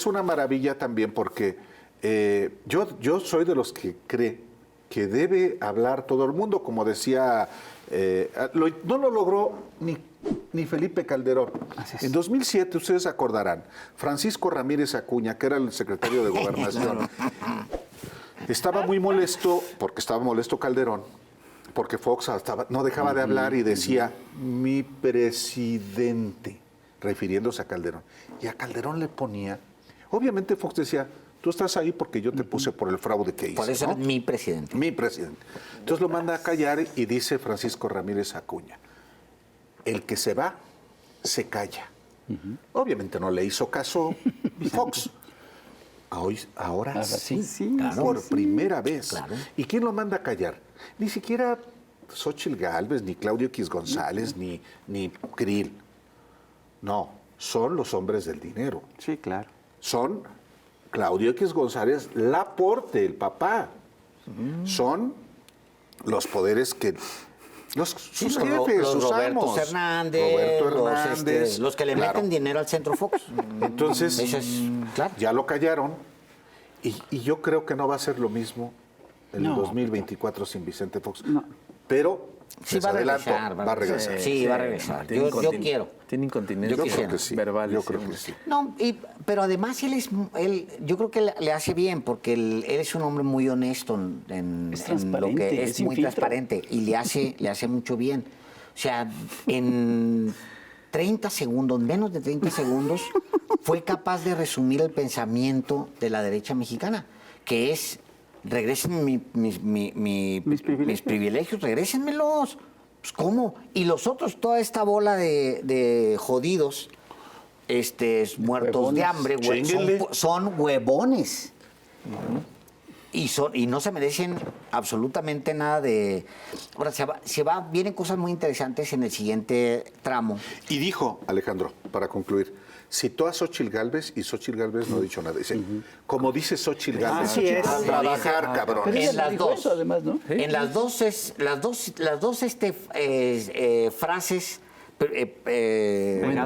una maravilla también porque yo soy de los que cree que debe hablar todo el mundo, como decía, no lo logró ni Felipe Calderón. Así es. En 2007, ustedes acordarán, Francisco Ramírez Acuña, que era el secretario de Gobernación, estaba muy molesto, porque estaba molesto Calderón, porque Fox no dejaba de hablar y decía, mi presidente, refiriéndose a Calderón. Y a Calderón le ponía, obviamente Fox decía, tú estás ahí porque yo te puse por el fraude que hice. Por eso ¿no? eres mi presidente. Mi presidente. Entonces lo manda a callar y dice Francisco Ramírez Acuña, el que se va, se calla. Obviamente no le hizo caso Fox. Ahora sí, sí, por sí. primera vez. Claro. ¿Y quién lo manda a callar? Ni siquiera Xóchitl Gálvez, ni Claudio X González, ni Krill. No, son los hombres del dinero. Sí, claro. Son Claudio X González, Laporte, el papá. Son los poderes que... sus Los jefes, los sus Robertos amos. Hernández, Roberto Hernández, los que le claro. meten dinero al Centro Fox. Entonces, Eso es, claro. ya lo callaron y yo creo que no va a ser lo mismo en el 2024 sin Vicente Fox. Pero, Sí, les va a adelanto, regresar. va a regresar. Sí, va a regresar. Tiene Yo quiero. Tiene incontinencia. Yo Yo creo quisiera. que sí. Verbal, yo sí. creo que sí. No, pero además yo creo que le hace bien porque él es un hombre muy honesto en Es lo transparente, que es es sin muy filtro. transparente y le hace mucho bien. O sea, en 30 segundos, menos de 30 segundos, fue capaz de resumir el pensamiento de la derecha mexicana, que es, regresen mis privilegios, regrésenmelos. Pues, ¿cómo? Y los otros, toda esta bola de jodidos, muertos de hambre, Chénguenle. son huevones. Y no se merecen absolutamente nada de... Ahora, vienen cosas muy interesantes en el siguiente tramo. Y dijo, Alejandro, para concluir, citó a Xóchitl Gálvez y Xóchitl Gálvez no ha dicho nada. Dice, como dice Xóchitl Gálvez, Así es. a trabajar, cabrón. Pero En ella las dijo dos. eso, además, ¿no? En las dos frases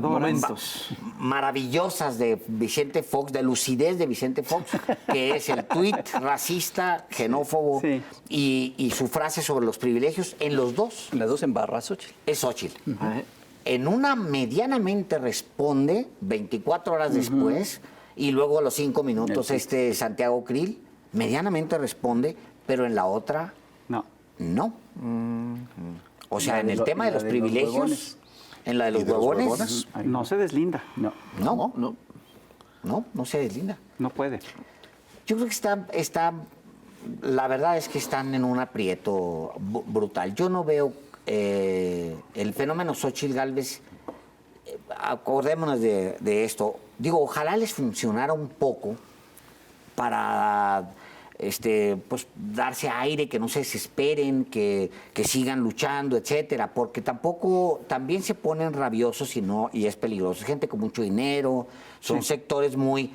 Momentos. maravillosas de Vicente Fox, de lucidez de Vicente Fox, que es el tuit racista, xenófobo Sí. y su frase sobre los privilegios, en los dos Las dos en barra, Xochitl. es Xóchitl. En una medianamente responde 24 horas después y luego a los 5 minutos Santiago Krill medianamente responde, pero en la otra No. no. O sea, La en de el lo- tema la de los de los privilegios, huevones. en la de los ¿Y de los huevones, huevones? No se deslinda. No. no se deslinda. No puede. Yo creo que la verdad es que están en un aprieto brutal. Yo no veo el fenómeno Xóchitl Gálvez, acordémonos de esto. Digo, ojalá les funcionara un poco para pues darse aire, que no se desesperen, que sigan luchando, etcétera, porque también se ponen rabiosos y es peligroso. Gente con mucho dinero, son sectores muy,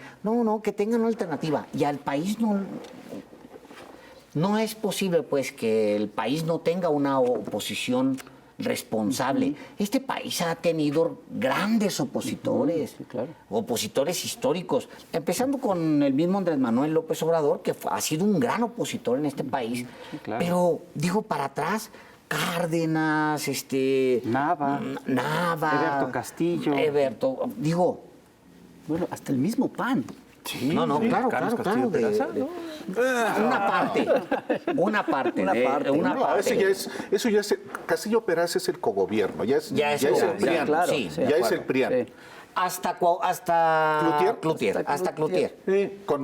que tengan una alternativa. Y al país no es posible, pues, que el país no tenga una oposición responsable. Este país ha tenido grandes opositores, opositores históricos, empezando con el mismo Andrés Manuel López Obrador, que ha sido un gran opositor en este país. claro. Pero, digo, para atrás, Cárdenas, Nava, Eberto Castillo. Digo, Bueno, hasta el mismo PAN. claro. Carlos Castillo Peraza, ¿no? Una parte. Eso ya es, Castillo Peraza es el cogobierno, ya es el PRIAN. claro, sí. sí, Ya de es acuerdo, el PRIAN. sí. Hasta Cloutier. Hasta Cloutier. Sí, con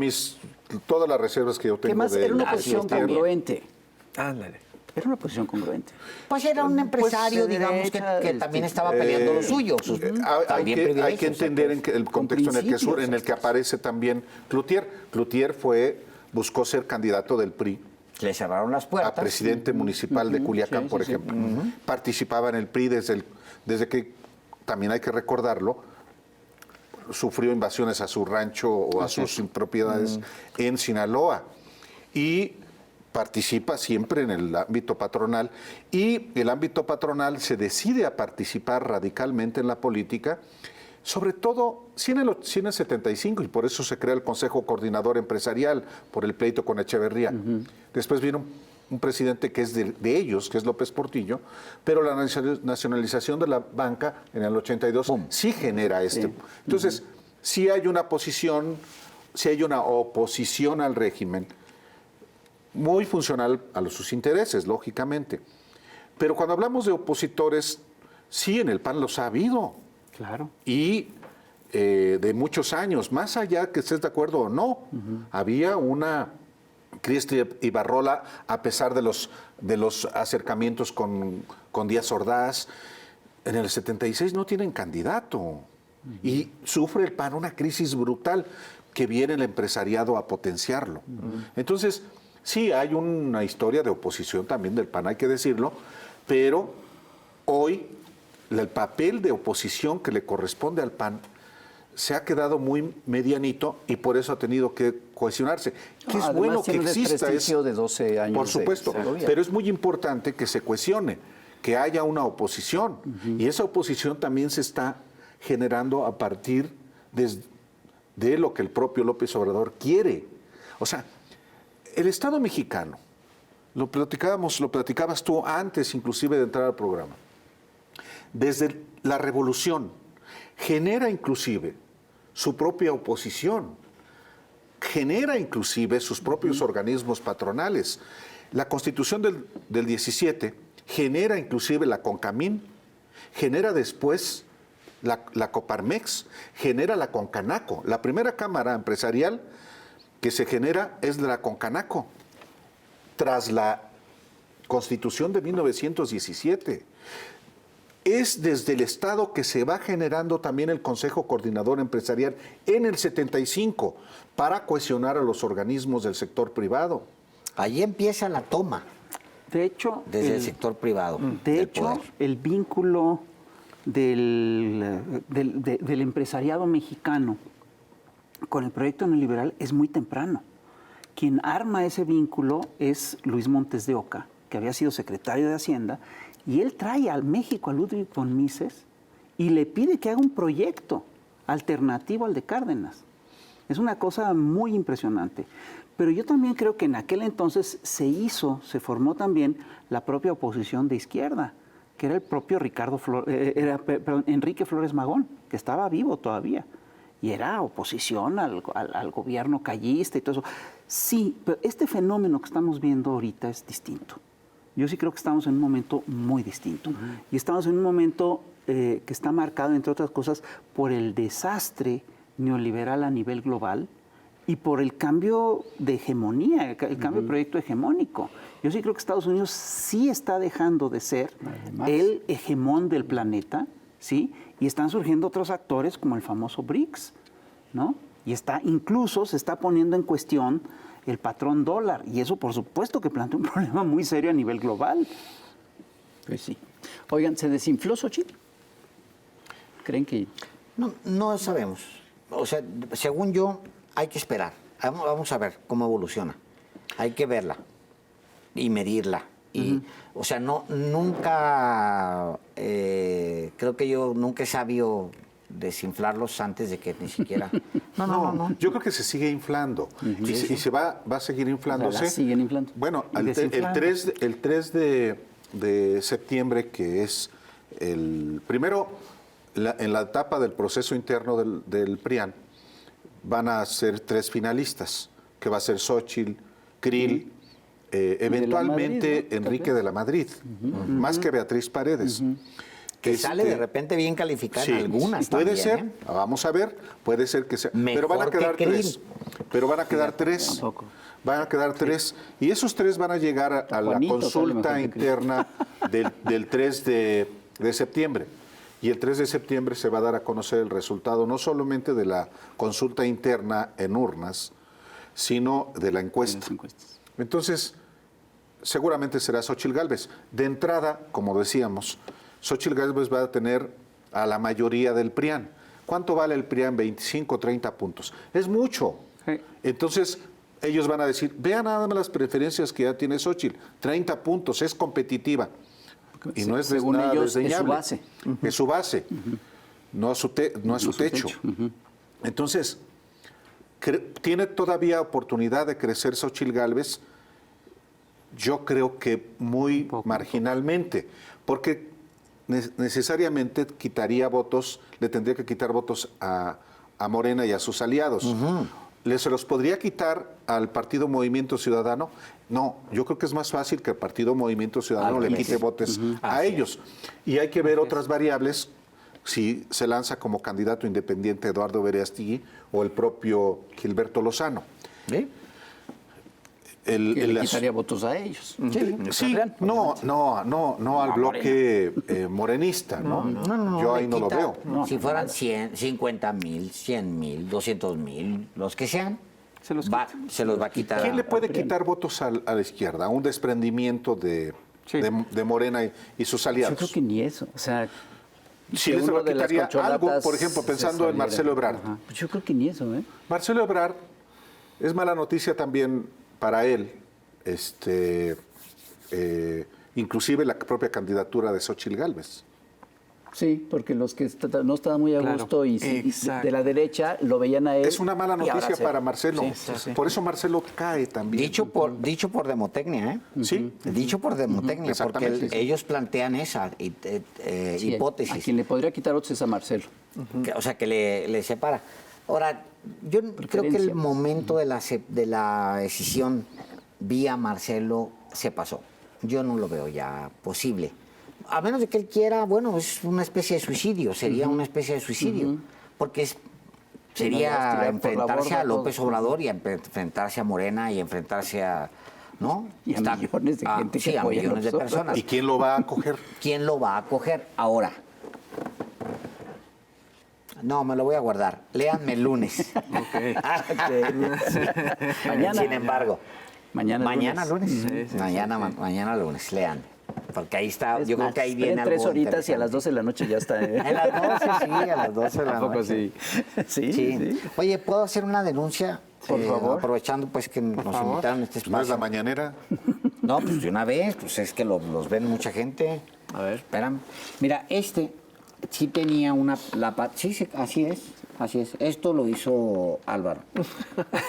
todas las reservas que yo tengo Que más de era una él. posición está bien. congruente. Ándale. Era una posición congruente. Pues era un empresario, de digamos, derecha, que también estaba peleando lo suyo. Sus Hay que privilegios, entender el contexto en el que principios, aparece también Cloutier. Cloutier buscó ser candidato del PRI le cerraron las puertas. a presidente municipal de Culiacán, sí, por sí, ejemplo. Participaba en el PRI desde que, también hay que recordarlo, sufrió invasiones a su rancho o a sus propiedades en Sinaloa. Y participa siempre en el ámbito patronal, y el ámbito patronal se decide a participar radicalmente en la política, sobre todo sí en el 75, y por eso se crea el Consejo Coordinador Empresarial por el pleito con Echeverría. Después viene un presidente que es de ellos, que es López Portillo, pero la nacionalización de la banca en el 82 sí genera esto. Entonces, sí hay una oposición al régimen, muy funcional a sus intereses, lógicamente. Pero cuando hablamos de opositores, sí, en el PAN los ha habido. Claro. Y de muchos años, más allá que estés de acuerdo o no, había una Cristi Ibarrola, a pesar de los acercamientos con Díaz Ordaz, en el 76 no tienen candidato. Y sufre el PAN una crisis brutal que viene el empresariado a potenciarlo. Entonces, sí, hay una historia de oposición también del PAN, hay que decirlo, pero hoy el papel de oposición que le corresponde al PAN se ha quedado muy medianito y por eso ha tenido que cohesionarse. Que es Además, bueno que tiene un exista. desprestigio de 12 años. Por supuesto, pero es muy importante que se cohesione, que haya una oposición. Y esa oposición también se está generando a partir de lo que el propio López Obrador quiere. O sea, el Estado mexicano, lo platicabas tú antes inclusive de entrar al programa, desde la revolución, genera inclusive su propia oposición, genera inclusive sus propios organismos patronales. La Constitución del 17 genera inclusive la CONCAMIN, genera después la Coparmex, genera la CONCANACO. La primera cámara empresarial que se genera es de la CONCANACO, tras la Constitución de 1917. Es desde el Estado que se va generando también el Consejo Coordinador Empresarial en el 75 para cohesionar a los organismos del sector privado. Ahí empieza la toma De hecho, desde el sector privado. De del hecho, poder. el vínculo del empresariado mexicano con el proyecto neoliberal es muy temprano. Quien arma ese vínculo es Luis Montes de Oca, que había sido secretario de Hacienda, y él trae a México a Ludwig von Mises y le pide que haga un proyecto alternativo al de Cárdenas. Es una cosa muy impresionante. Pero yo también creo que en aquel entonces se formó también la propia oposición de izquierda, que era el propio Enrique Flores Magón, que estaba vivo todavía. Y era oposición al gobierno callista y todo eso. Sí, pero este fenómeno que estamos viendo ahorita es distinto. Yo sí creo que estamos en un momento muy distinto. Y estamos en un momento que está marcado, entre otras cosas, por el desastre neoliberal a nivel global y por el cambio de hegemonía, el cambio de proyecto hegemónico. Yo sí creo que Estados Unidos sí está dejando de ser el hegemón del planeta, ¿sí? Y están surgiendo otros actores como el famoso BRICS, ¿no? Y incluso se está poniendo en cuestión el patrón dólar. Y eso, por supuesto, que plantea un problema muy serio a nivel global. Pues sí. Oigan, ¿se desinfló Xochitl? ¿Creen que...? No sabemos. O sea, según yo, hay que esperar. Vamos a ver cómo evoluciona. Hay que verla y medirla. Y, o sea, nunca, creo que yo nunca he sabido desinflarlos antes de que ni siquiera... No. Yo creo que se sigue inflando. Y se va a seguir inflándose. Ojalá siguen inflando. Bueno, el 3 de septiembre, que es el primero, en la etapa del proceso interno del PRIAN, van a ser 3 finalistas, que va a ser Xóchitl, Krill, eventualmente Madrid, ¿no? Enrique de la Madrid, más que Beatriz Paredes. Que sale de repente bien calificada en algunas puede también, ser, vamos a ver, puede ser que sea, pero van a quedar que 3. Pero van a quedar 3. Tampoco. Van a quedar 3 y esos 3 van a llegar a la Juanito consulta sale mejor que interna del 3 de septiembre. Y el 3 de septiembre se va a dar a conocer el resultado no solamente de la consulta interna en urnas, sino de la encuesta. Entonces, seguramente será Xóchitl Gálvez. De entrada, como decíamos, Xóchitl Gálvez va a tener a la mayoría del PRIAN. ¿Cuánto vale el PRIAN? 25, 30 puntos. Es mucho. Sí. Entonces, ellos van a decir, vean nada más las preferencias que ya tiene Xóchitl. 30 puntos, es competitiva. Y no es según nada ellos, desdeñable. es su base. Es su base, no es su techo. Entonces, ¿tiene todavía oportunidad de crecer Xóchitl Gálvez? Yo creo que muy marginalmente, porque necesariamente quitaría votos, le tendría que quitar votos a Morena y a sus aliados. ¿Se los podría quitar al Partido Movimiento Ciudadano? No, yo creo que es más fácil que el Partido Movimiento Ciudadano le quite votos a ellos. Y hay que ver otras variables, si se lanza como candidato independiente Eduardo Verástegui o el propio Gilberto Lozano. ¿Sí? Que le quitaría votos a ellos. Sí, no al bloque morenista, ¿no? Yo ahí no lo veo. Si fueran 100, 50,000, 100,000, 200,000, los que sean, se los va a quitar. ¿Quién le puede quitar votos a la izquierda? Un desprendimiento de Morena y sus aliados. Yo creo que ni eso. O sea, si les quitaría algo, por ejemplo, pensando en Marcelo Ebrard. Yo creo que ni eso, ¿eh? Marcelo Ebrard es mala noticia también para él, inclusive la propia candidatura de Xóchitl Gálvez. Sí, porque los que no estaban muy a gusto y de la derecha lo veían a él. Es una mala noticia para Marcelo. Por eso Marcelo cae también. Dicho por demotecnia, ¿eh? Sí. Dicho por demotecnia, porque ellos plantean esa hipótesis. A quien le podría quitar votos es a Marcelo. O sea, que le separa. Ahora, yo creo que el momento de la decisión vía Marcelo se pasó. Yo no lo veo ya posible. A menos de que él quiera, bueno, es una especie de suicidio, sería una especie de suicidio. Porque sería enfrentarse a López Obrador y enfrentarse a Morena y enfrentarse a... ¿no? Y a millones de gente que a apoya a millones de López personas. ¿Y quién lo va a acoger? ¿Quién lo va a acoger? Ahora. No, me lo voy a guardar. Léanme el lunes. Mañana. Sin embargo. Mañana lunes. Sí, Mañana lunes. Lean. Porque ahí está, Es yo creo más, que ahí esperen viene algo 3 horitas y a las interesante. 12 de la noche ya está. A las 12, sí, a las 12 de la ¿A poco noche. sí? Sí, Sí. Oye, ¿puedo hacer una denuncia? Por favor. Aprovechando pues que nos invitaron a este ¿No es la espacio. mañanera? No, pues de una vez, pues es que los ven mucha gente. A ver. Espérame. Mira, sí tenía sí, así es. Esto lo hizo Álvaro.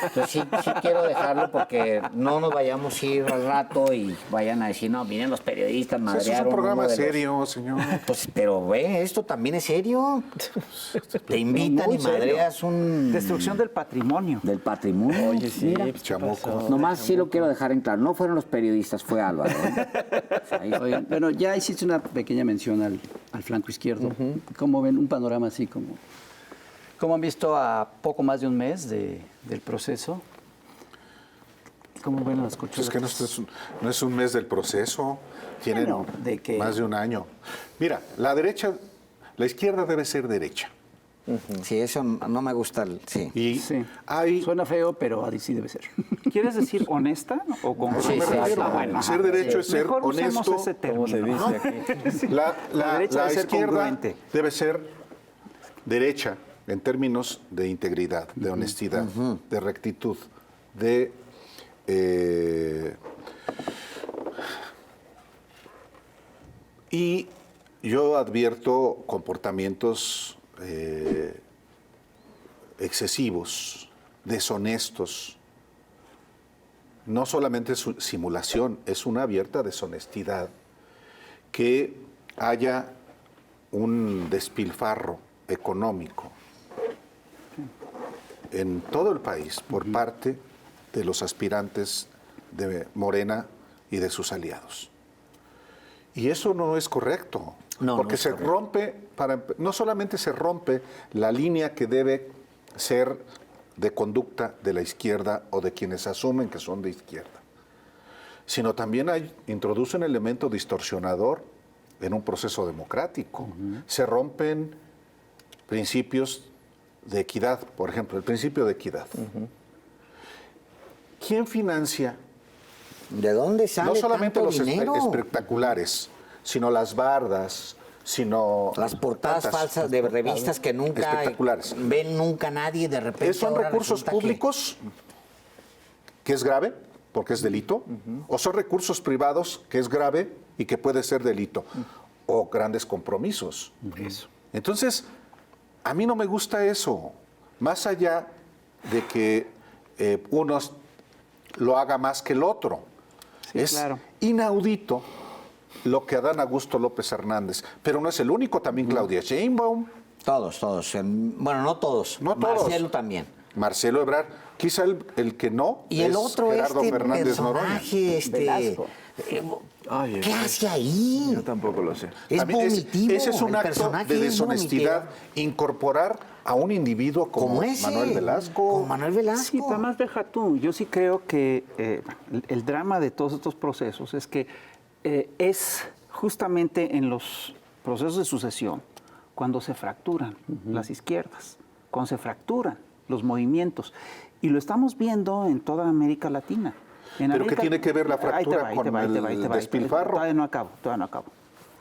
Entonces sí quiero dejarlo porque no nos vayamos a ir al rato y vayan a decir, no, miren los periodistas, Pues madrearon. eso es un programa uno de los- serio, señor. Pues, pero ve, esto también es serio. Te invitan Muy y madreas un... Destrucción del patrimonio. del patrimonio. Oye, sí, Mira. pues, ¿qué Chamuco. pasó? Nomás sí lo quiero dejar en claro. No fueron los periodistas, fue Álvaro. Ahí está. Oigan, bueno, ya hiciste una pequeña mención al flanco izquierdo. ¿Cómo ven un panorama así como... ¿Cómo han visto a poco más de un mes del proceso? ¿Cómo ven las Pues cochuras? es que no es un mes del proceso, tienen Bueno, de que- más de un año. Mira, la izquierda debe ser derecha. Sí, eso no me gusta. Sí. Y Sí. hay... Suena feo, pero así debe ser. ¿Quieres decir honesta o con a eso me refiero. Ser derecho es ser Mejor usemos honesto. ese término. ¿Cómo se dice aquí? La derecha debe ser izquierda congruente. debe ser derecha en términos de integridad, de honestidad, de rectitud, de... y yo advierto comportamientos excesivos, deshonestos. No solamente es simulación, es una abierta deshonestidad que haya un despilfarro económico en todo el país por parte de los aspirantes de Morena y de sus aliados. Y eso no es correcto, No, porque no es se correcto. rompe, no solamente se rompe la línea que debe ser de conducta de la izquierda o de quienes asumen que son de izquierda, sino también introduce un elemento distorsionador en un proceso democrático. Se rompen principios de equidad, por ejemplo, el principio de equidad. ¿Quién financia ¿De dónde sale no solamente tanto los dinero? espectaculares, sino las bardas, sino Las portadas tantas- falsas de revistas que nunca espectaculares? ven nunca nadie, de repente ¿Son ahora recursos resulta que- públicos, que es grave, porque es delito? ¿O son recursos privados, que es grave y que puede ser delito? ¿O grandes compromisos? Entonces, a mí no me gusta eso. Más allá de que uno lo haga más que el otro. Sí, es claro. inaudito lo que Adán Augusto López Hernández, pero no es el único, también Claudia Sheinbaum, Todos. Bueno, no todos. no todos. Marcelo también. Marcelo Ebrard, quizá el que no Y el es otro Gerardo Fernández Noroña. personaje, Velasco. Ay, ¿qué ay, hace ahí? Yo tampoco lo sé. Es También vomitivo. ese es un el acto personaje de es deshonestidad, vomitero. incorporar a un individuo como ese. Manuel Velasco. Como Manuel Velasco. Sí, pero más deja tú. Yo sí creo que el drama de todos estos procesos es que es justamente en los procesos de sucesión cuando se fracturan las izquierdas, cuando se fracturan los movimientos. Y lo estamos viendo en toda América Latina. ¿Pero qué tiene que ver la fractura con el despilfarro? Todavía no acabo.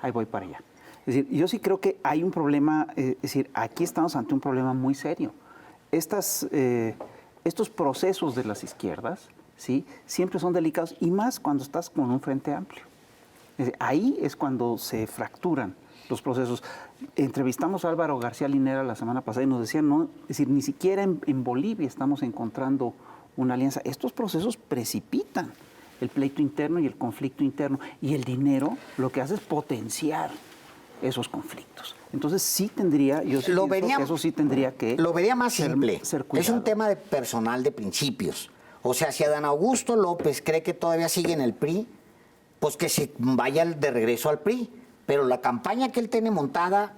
Ahí voy para allá. Es decir, yo sí creo que hay un problema, es decir, aquí estamos ante un problema muy serio. Estos procesos de las izquierdas, ¿sí? Siempre son delicados, y más cuando estás con un frente amplio. Es decir, ahí es cuando se fracturan los procesos. Entrevistamos a Álvaro García Linera la semana pasada y nos decía, no, es decir, ni siquiera en Bolivia estamos encontrando una alianza. Estos procesos precipitan el pleito interno y el conflicto interno, y el dinero lo que hace es potenciar esos conflictos. Entonces sí tendría, yo sí Lo pienso vería- que eso sí tendría que Lo vería más simple. ser Es cuidado. un tema de personal de principios. O sea, si Adán Augusto López cree que todavía sigue en el PRI, pues que se vaya de regreso al PRI. Pero la campaña que él tiene montada,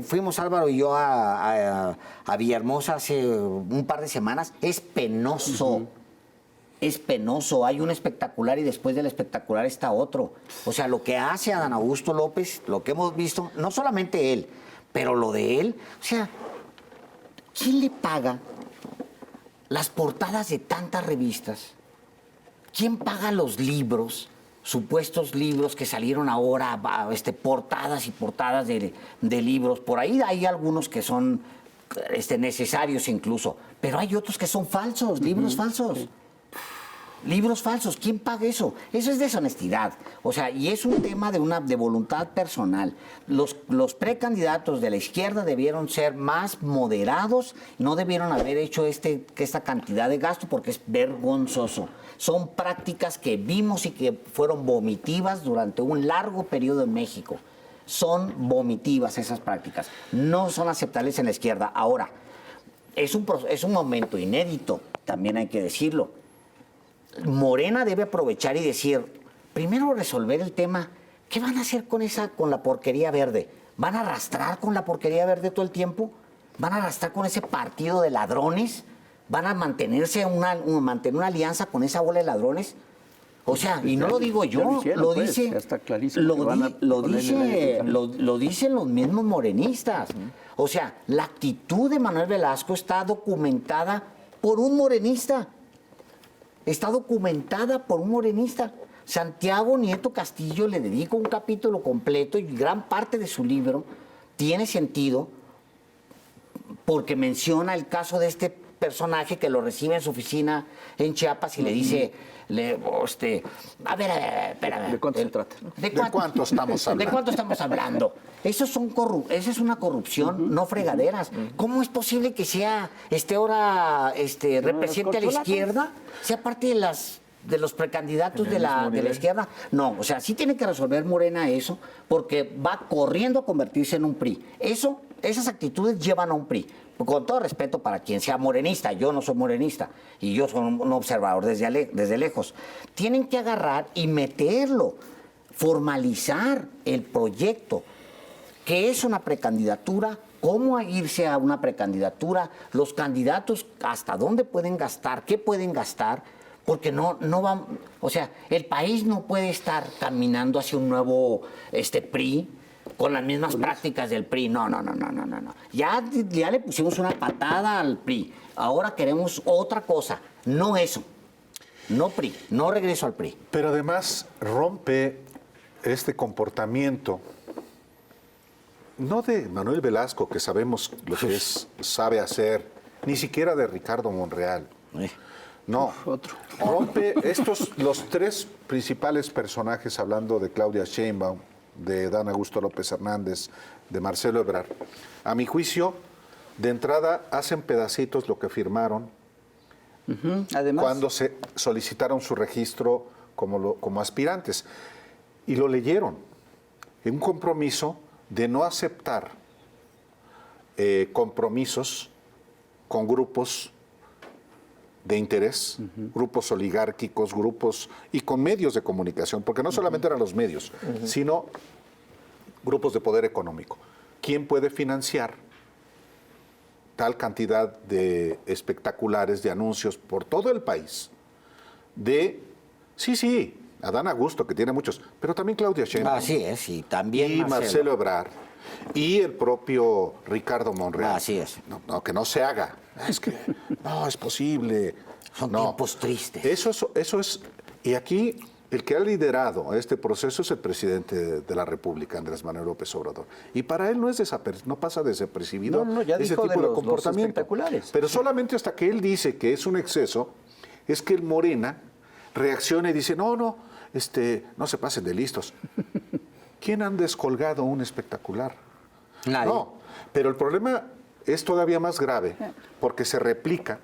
fuimos Álvaro y yo a Villahermosa hace un par de semanas, es penoso. Es penoso. Hay un espectacular y después del espectacular está otro. O sea, lo que hace Adán Augusto López, lo que hemos visto, no solamente él, pero lo de él, o sea, ¿quién le paga las portadas de tantas revistas? ¿Quién paga los libros? O supuestos libros que salieron ahora, portadas y portadas de libros. Por ahí hay algunos que son necesarios incluso, pero hay otros que son falsos, libros falsos. Libros falsos, ¿quién paga eso? Eso es deshonestidad. O sea, y es un tema de voluntad personal. Los precandidatos de la izquierda debieron ser más moderados, no debieron haber hecho esta cantidad de gasto porque es vergonzoso. Son prácticas que vimos y que fueron vomitivas durante un largo periodo en México. Son vomitivas esas prácticas. No son aceptables en la izquierda. Ahora, es un momento inédito, también hay que decirlo. Morena debe aprovechar y decir, primero resolver el tema, ¿qué van a hacer con la porquería verde? ¿Van a arrastrar con la porquería verde todo el tiempo? ¿Van a arrastrar con ese partido de ladrones? ¿Van a mantener una alianza con esa bola de ladrones? O sea, y no lo digo yo, lo dice, ya está clarísimo que van a lo dicen los mismos morenistas. O sea, la actitud de Manuel Velasco está documentada por un morenista. Está documentada por un morenista. Santiago Nieto Castillo le dedica un capítulo completo y gran parte de su libro tiene sentido porque menciona el caso de este personaje que lo recibe en su oficina en Chiapas y le dice, a ver, espérame. ¿De cuánto se trata? ¿De cuánto estamos hablando? ¿De cuánto estamos hablando? Esa es una corrupción, no fregaderas. ¿Cómo es posible que sea ahora represente a la izquierda? Sea parte de los precandidatos de la izquierda. No, o sea, sí tiene que resolver Morena eso, porque va corriendo a convertirse en un PRI. Esas actitudes llevan a un PRI. Con todo respeto para quien sea morenista, yo no soy morenista y yo soy un observador desde lejos. Tienen que agarrar y meterlo, formalizar el proyecto. ¿Qué es una precandidatura? ¿Cómo irse a una precandidatura? Los candidatos, ¿hasta dónde pueden gastar? ¿Qué pueden gastar? Porque no va, o sea, el país no puede estar caminando hacia un nuevo PRI con las mismas prácticas del PRI. No. Ya le pusimos una patada al PRI. Ahora queremos otra cosa, no eso. No PRI, no regreso al PRI. Pero además rompe este comportamiento, no de Manuel Velasco, que sabemos lo que sabe hacer, ni siquiera de Ricardo Monreal. No, rompe los tres principales personajes, hablando de Claudia Sheinbaum, de Dan Augusto López Hernández, de Marcelo Ebrard. A mi juicio, de entrada hacen pedacitos lo que firmaron Además, cuando se solicitaron su registro como aspirantes. Y lo leyeron. En un compromiso de no aceptar compromisos con grupos de interés, grupos oligárquicos, grupos y con medios de comunicación, porque no solamente eran los medios, sino grupos de poder económico. ¿Quién puede financiar tal cantidad de espectaculares, de anuncios por todo el país? Sí, Adán Augusto, que tiene muchos, pero también Claudia Sheinbaum. Así es, y también y Marcelo Ebrard, y el propio Ricardo Monreal. Así es. No, que no se haga. Es que no es posible. Son tiempos tristes. Eso es. Y aquí el que ha liderado este proceso es el presidente de la República, Andrés Manuel López Obrador. Y para él no pasa desapercibido ya ese dijo tipo de de los comportamiento. espectaculares. Pero solamente hasta que él dice que es un exceso, es que el Morena reacciona y dice, no se pasen de listos. ¿Quién han descolgado un espectacular? Nadie. No, pero el problema es todavía más grave porque se replica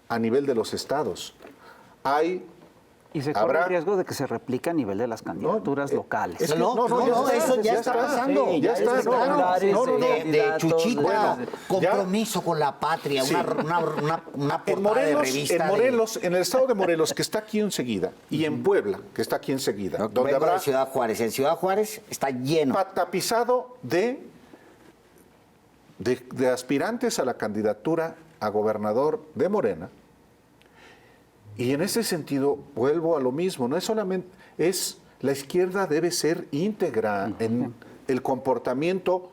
a nivel de los estados. Y se corre el riesgo de que se replique a nivel de las candidaturas locales. Es que eso ya está pasando. Sí, ya está pasando. De Chuchita, Bueno, compromiso con la patria, Sí. una portada de revista. En el estado de Morelos, que está aquí enseguida, y en Puebla, que está aquí enseguida, donde Vengo habrá de Ciudad Juárez. En Ciudad Juárez está lleno. tapizado de aspirantes a la candidatura a gobernador de Morena. Y en ese sentido, vuelvo a lo mismo, no es solamente, la izquierda debe ser íntegra en el comportamiento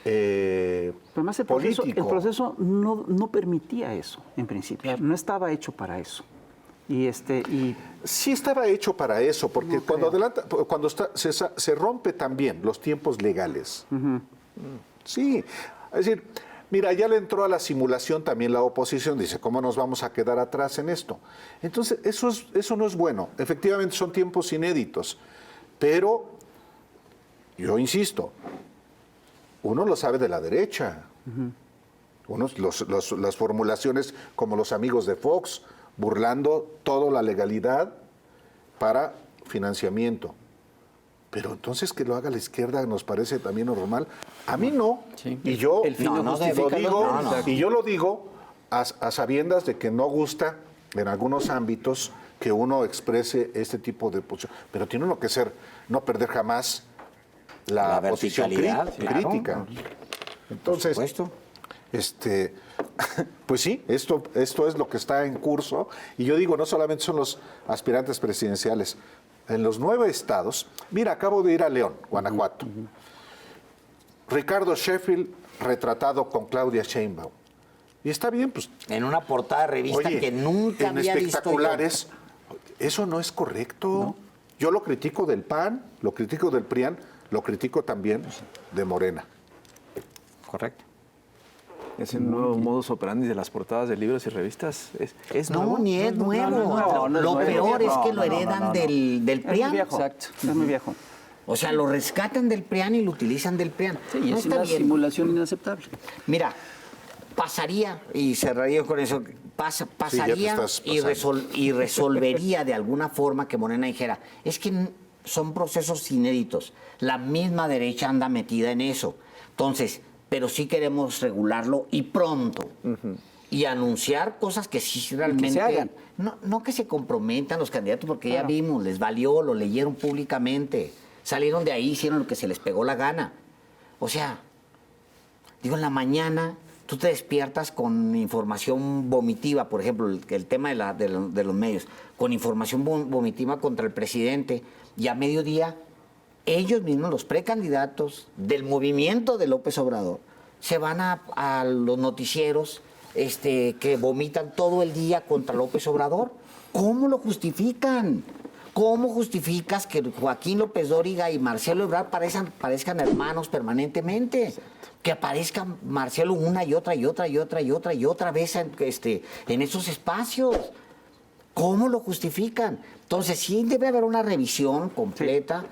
Pero además político. el proceso no permitía eso, en principio. No estaba hecho para eso. Y Sí estaba hecho para eso, porque cuando se rompe también los tiempos legales. Sí, es decir, mira, ya le entró a la simulación también la oposición, dice, ¿cómo nos vamos a quedar atrás en esto? Entonces, eso no es bueno. Efectivamente son tiempos inéditos, pero yo insisto, uno lo sabe de la derecha. Las formulaciones como los amigos de Fox, burlando toda la legalidad para financiamiento. Pero entonces que lo haga la izquierda nos parece también normal. A mí no. Sí. Y yo El fin no lo justifica digo, los medios. y yo lo digo a sabiendas de que no gusta en algunos ámbitos que uno exprese este tipo de posición. Pero tiene uno que ser, no perder jamás la posición verticalidad, claro. crítica. Entonces, Por supuesto. pues sí, esto es lo que está en curso. Y yo digo, no solamente son los aspirantes presidenciales. En los 9 estados, mira, acabo de ir a León, Guanajuato. Ricardo Sheffield retratado con Claudia Sheinbaum. Y está bien, pues. En una portada de revista Oye, que nunca en había visto yo. espectaculares, eso no es correcto. ¿No? Yo lo critico del PAN, lo critico del PRIAN, lo critico también de Morena. Correcto. Es el nuevo modus operandi de las portadas de libros y revistas. ¿Es No, nuevo? ni es nuevo. no es Lo nuevo. peor es que lo No, heredan del es muy PRIAN. viejo. Exacto. Es muy viejo. O sea, lo rescatan del PRIAN y lo utilizan del PRIAN. Sí, y No es está una bien. simulación inaceptable. Mira, pasaría, y cerraría con eso, pasaría estás y, pasando. y resolvería de alguna forma que Morena dijera, es que son procesos inéditos, la misma derecha anda metida en eso. Entonces, pero sí queremos regularlo y pronto. Y anunciar cosas que sí realmente... se hagan. No que se comprometan los candidatos, porque ya vimos, les valió, lo leyeron públicamente, salieron de ahí, hicieron lo que se les pegó la gana. O sea, digo, en la mañana tú te despiertas con información vomitiva, por ejemplo, el tema de los medios, con información vomitiva contra el presidente, y a mediodía ellos mismos, los precandidatos del movimiento de López Obrador, se van a los noticieros que vomitan todo el día contra López Obrador. ¿Cómo lo justifican? ¿Cómo justificas que Joaquín López Dóriga y Marcelo Ebrard parezcan hermanos permanentemente? Que aparezca Marcelo una y otra vez en esos espacios. ¿Cómo lo justifican? Entonces sí debe haber una revisión completa.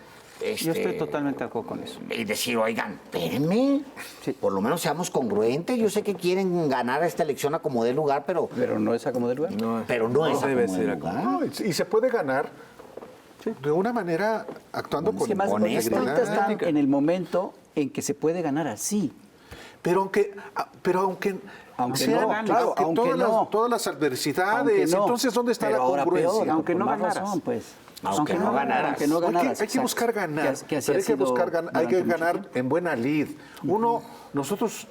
Yo estoy totalmente de acuerdo con eso. Y decir, oigan, espérenme, por lo menos seamos congruentes. Yo sé que quieren ganar esta elección a como dé lugar, pero Pero no es a como del lugar. pero no es a debe como dé ser lugar. No, y se puede ganar de una manera actuando Es con que más honesta. ahorita están en el momento en que se puede ganar así. Pero aunque no, claro, aunque no. todas las adversidades, Aunque no. entonces ¿dónde está Pero la ahora congruencia? peor, Aunque con no más ganaras. razón, pues. Aunque no ganaras. Aunque no ganaras. Hay que exacto. buscar ganar, Que así pero ha hay que sido buscar hay que durante mucho ganar tiempo. en buena lid. Nosotros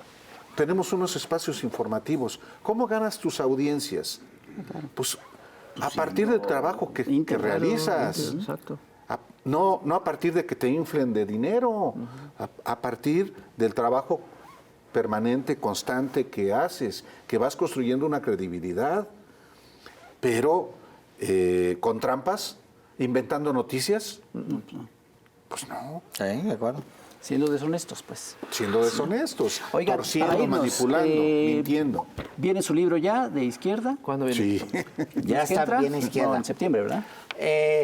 tenemos unos espacios informativos. ¿Cómo ganas tus audiencias? Pues a partir del trabajo que íntegro. realizas. Exacto. No a partir de que te inflen de dinero, a partir del trabajo permanente, constante que haces, que vas construyendo una credibilidad, pero con trampas, inventando noticias, pues no, Sí, de acuerdo. Siendo deshonestos, pues. siendo deshonestos, Oigan, torciendo, para irnos, manipulando, mintiendo. ¿Viene su libro ya de izquierda? ¿Cuándo viene? Sí. Ya ¿Es que está entra? bien izquierda. No, en septiembre, ¿verdad?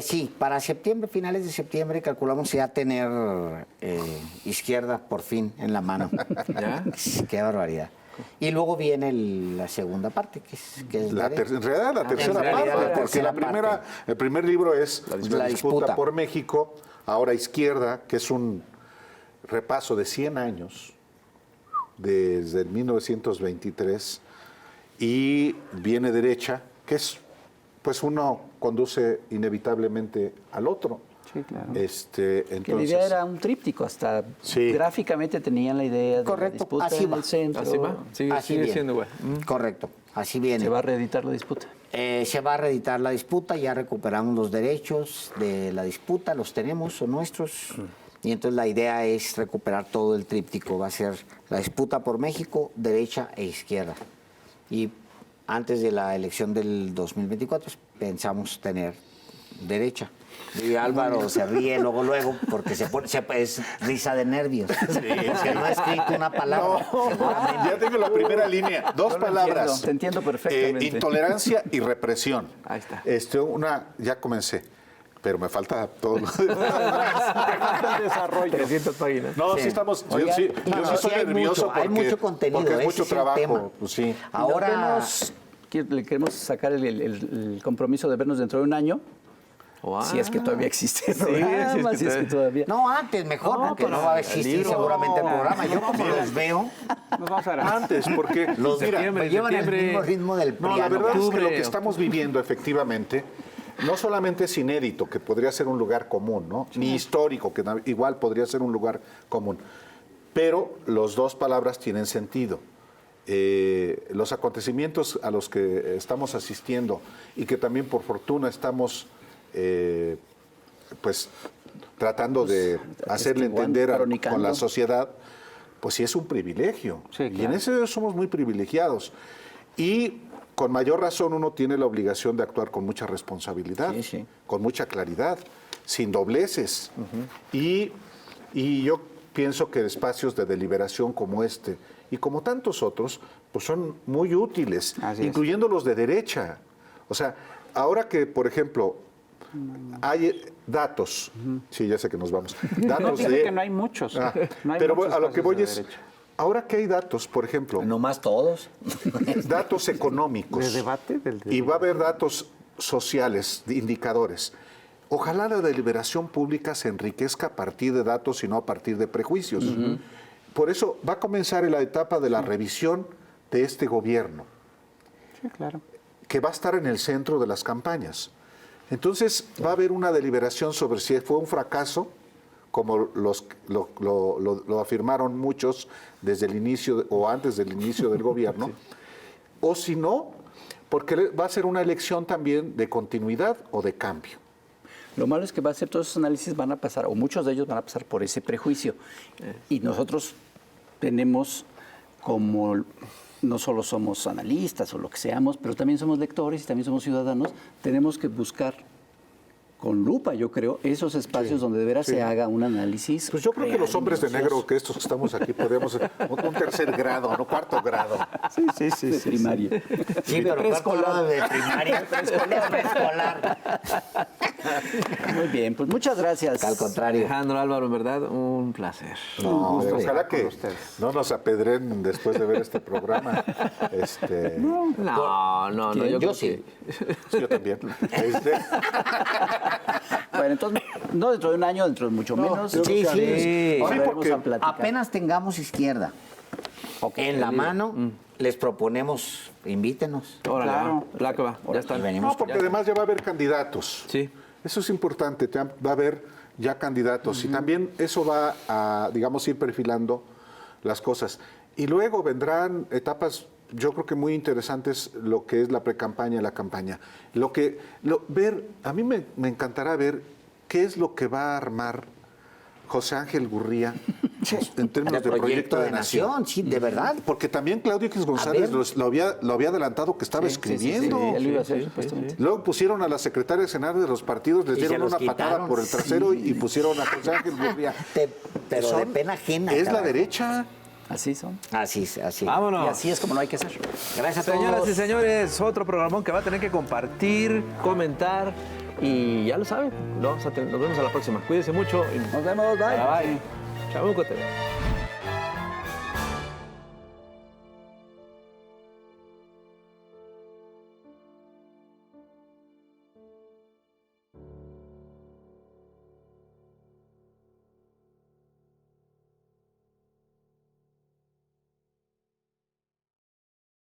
Sí, para septiembre, finales de septiembre, calculamos ya tener izquierda por fin en la mano. ¿Ya? Qué barbaridad. Y luego viene la segunda parte, que es En realidad la tercera realidad, parte, la porque tercera el primer libro es La la disputa disputa por México, ahora Izquierda, que es un repaso de 100 años, desde el 1923, y viene Derecha, que es, pues uno conduce inevitablemente al otro. Sí, claro. Que la Entonces, idea era un tríptico, hasta Sí. gráficamente tenían la idea de Correcto, la disputa así en va. el centro. ¿Así va? Así Sigue viene. siendo igual. Correcto, así viene. Se va a reeditar la disputa. Se va a reeditar la disputa, ya recuperamos los derechos de la disputa, los tenemos, son nuestros. Y entonces la idea es recuperar todo el tríptico, va a ser la disputa por México, derecha e izquierda. Y antes de la elección del 2024 pensamos tener derecha. Y Álvaro se ríe luego, porque es risa de nervios. Porque no ha escrito una palabra. seguramente. Ya tengo la primera línea. Dos palabras. Te entiendo perfectamente. Intolerancia y represión. Ahí está. Ya comencé, pero me falta todo lo demás. desarrollo. 300 páginas. No, sí, Sí. estamos. Oiga, yo no, estoy hay nervioso mucho, hay porque, mucho contenido, porque es ese mucho es el tema. trabajo. Pues sí. Ahora, Le queremos sacar el compromiso de vernos dentro de un año. Wow. Si es que todavía existe el Sí, programa, si es que todavía. no, antes mejor, porque no va a existir seguramente el programa. Yo como los veo, Nos vamos a ver. Antes, porque los Septiembre, llevan el septiembre. mismo ritmo del no, la piano. verdad es que octubre. lo que estamos viviendo efectivamente no solamente es inédito, que podría ser un lugar común, ¿no? Ni histórico, que igual podría ser un lugar común. Pero las dos palabras tienen sentido. Los acontecimientos a los que estamos asistiendo y que también por fortuna estamos pues tratando de hacerle entender con cronicando. la sociedad, pues sí es un privilegio. Sí, Y en claro. eso somos muy privilegiados. Y con mayor razón uno tiene la obligación de actuar con mucha responsabilidad, Sí, sí. con mucha claridad, sin dobleces. Y yo pienso que espacios de deliberación como este y como tantos otros, pues son muy útiles, Así es. incluyendo los de derecha. O sea, ahora que, por ejemplo, hay datos, sí, ya sé que nos vamos, datos Fíjate que no hay muchos. Ah, No hay pero muchos a lo que espacios voy de es, derecha. ahora que hay datos, por ejemplo, No más todos. datos económicos, ¿De debate? y va a haber datos sociales, de indicadores. Ojalá la deliberación pública se enriquezca a partir de datos y no a partir de prejuicios. Por eso va a comenzar la etapa de la revisión de este gobierno, Sí, claro. que va a estar en el centro de las campañas. Entonces va a haber una deliberación sobre si fue un fracaso, como lo afirmaron muchos desde el inicio o antes del inicio del gobierno, o si no, porque va a ser una elección también de continuidad o de cambio. Lo malo es que va a ser todos esos análisis van a pasar, o muchos de ellos van a pasar por ese prejuicio. Y nosotros tenemos como, no solo somos analistas o lo que seamos, pero también somos lectores y también somos ciudadanos, tenemos que buscar con lupa, yo creo, esos espacios donde de veras se haga un análisis. Pues yo creo que real, los hombres de minucioso. negro, que estos que estamos aquí, podemos un tercer grado, no cuarto grado. de primaria. Sí, pero preescolar de primaria, preescolar. Muy bien, pues muchas gracias. Al contrario. Alejandro, Álvaro, en verdad, un placer. No, ojalá que ustedes. no nos apedren después de ver este programa. No, Yo creo sí. Sí, yo también. Bueno, entonces, no dentro de un año, dentro de mucho menos. Sí, sí. Sí, Volveremos porque a platicar. Apenas tengamos izquierda en la mano, les proponemos, invítenos. Órale, Claro. va. La que va, ya está. Y venimos. No, porque además ya va a haber candidatos. Sí. Eso es importante, va a haber ya candidatos y también eso va a, digamos, ir perfilando las cosas. Y luego vendrán etapas, yo creo que muy interesantes, lo que es la precampaña y la campaña. A mí me encantará ver qué es lo que va a armar José Ángel Gurría en términos de proyecto de nación. Sí, de verdad. Porque también Claudio X González ver. lo había adelantado que estaba escribiendo. Sí, él lo iba a hacer, supuestamente. Luego pusieron a la secretaria general de los partidos, les Y se dieron los una patada quitaron. por el trasero y pusieron a José Ángel Gurría. Pero de Son- pena ajena. Es la carajo. derecha. Así son. Así. Vámonos. Y así es como no hay que hacer. Gracias a todos. Señoras y señores, otro programón que va a tener que compartir, comentar y ya lo saben. Nos vemos a la próxima. Cuídense mucho. Nos vemos, bye. Bye. Chamuco TV.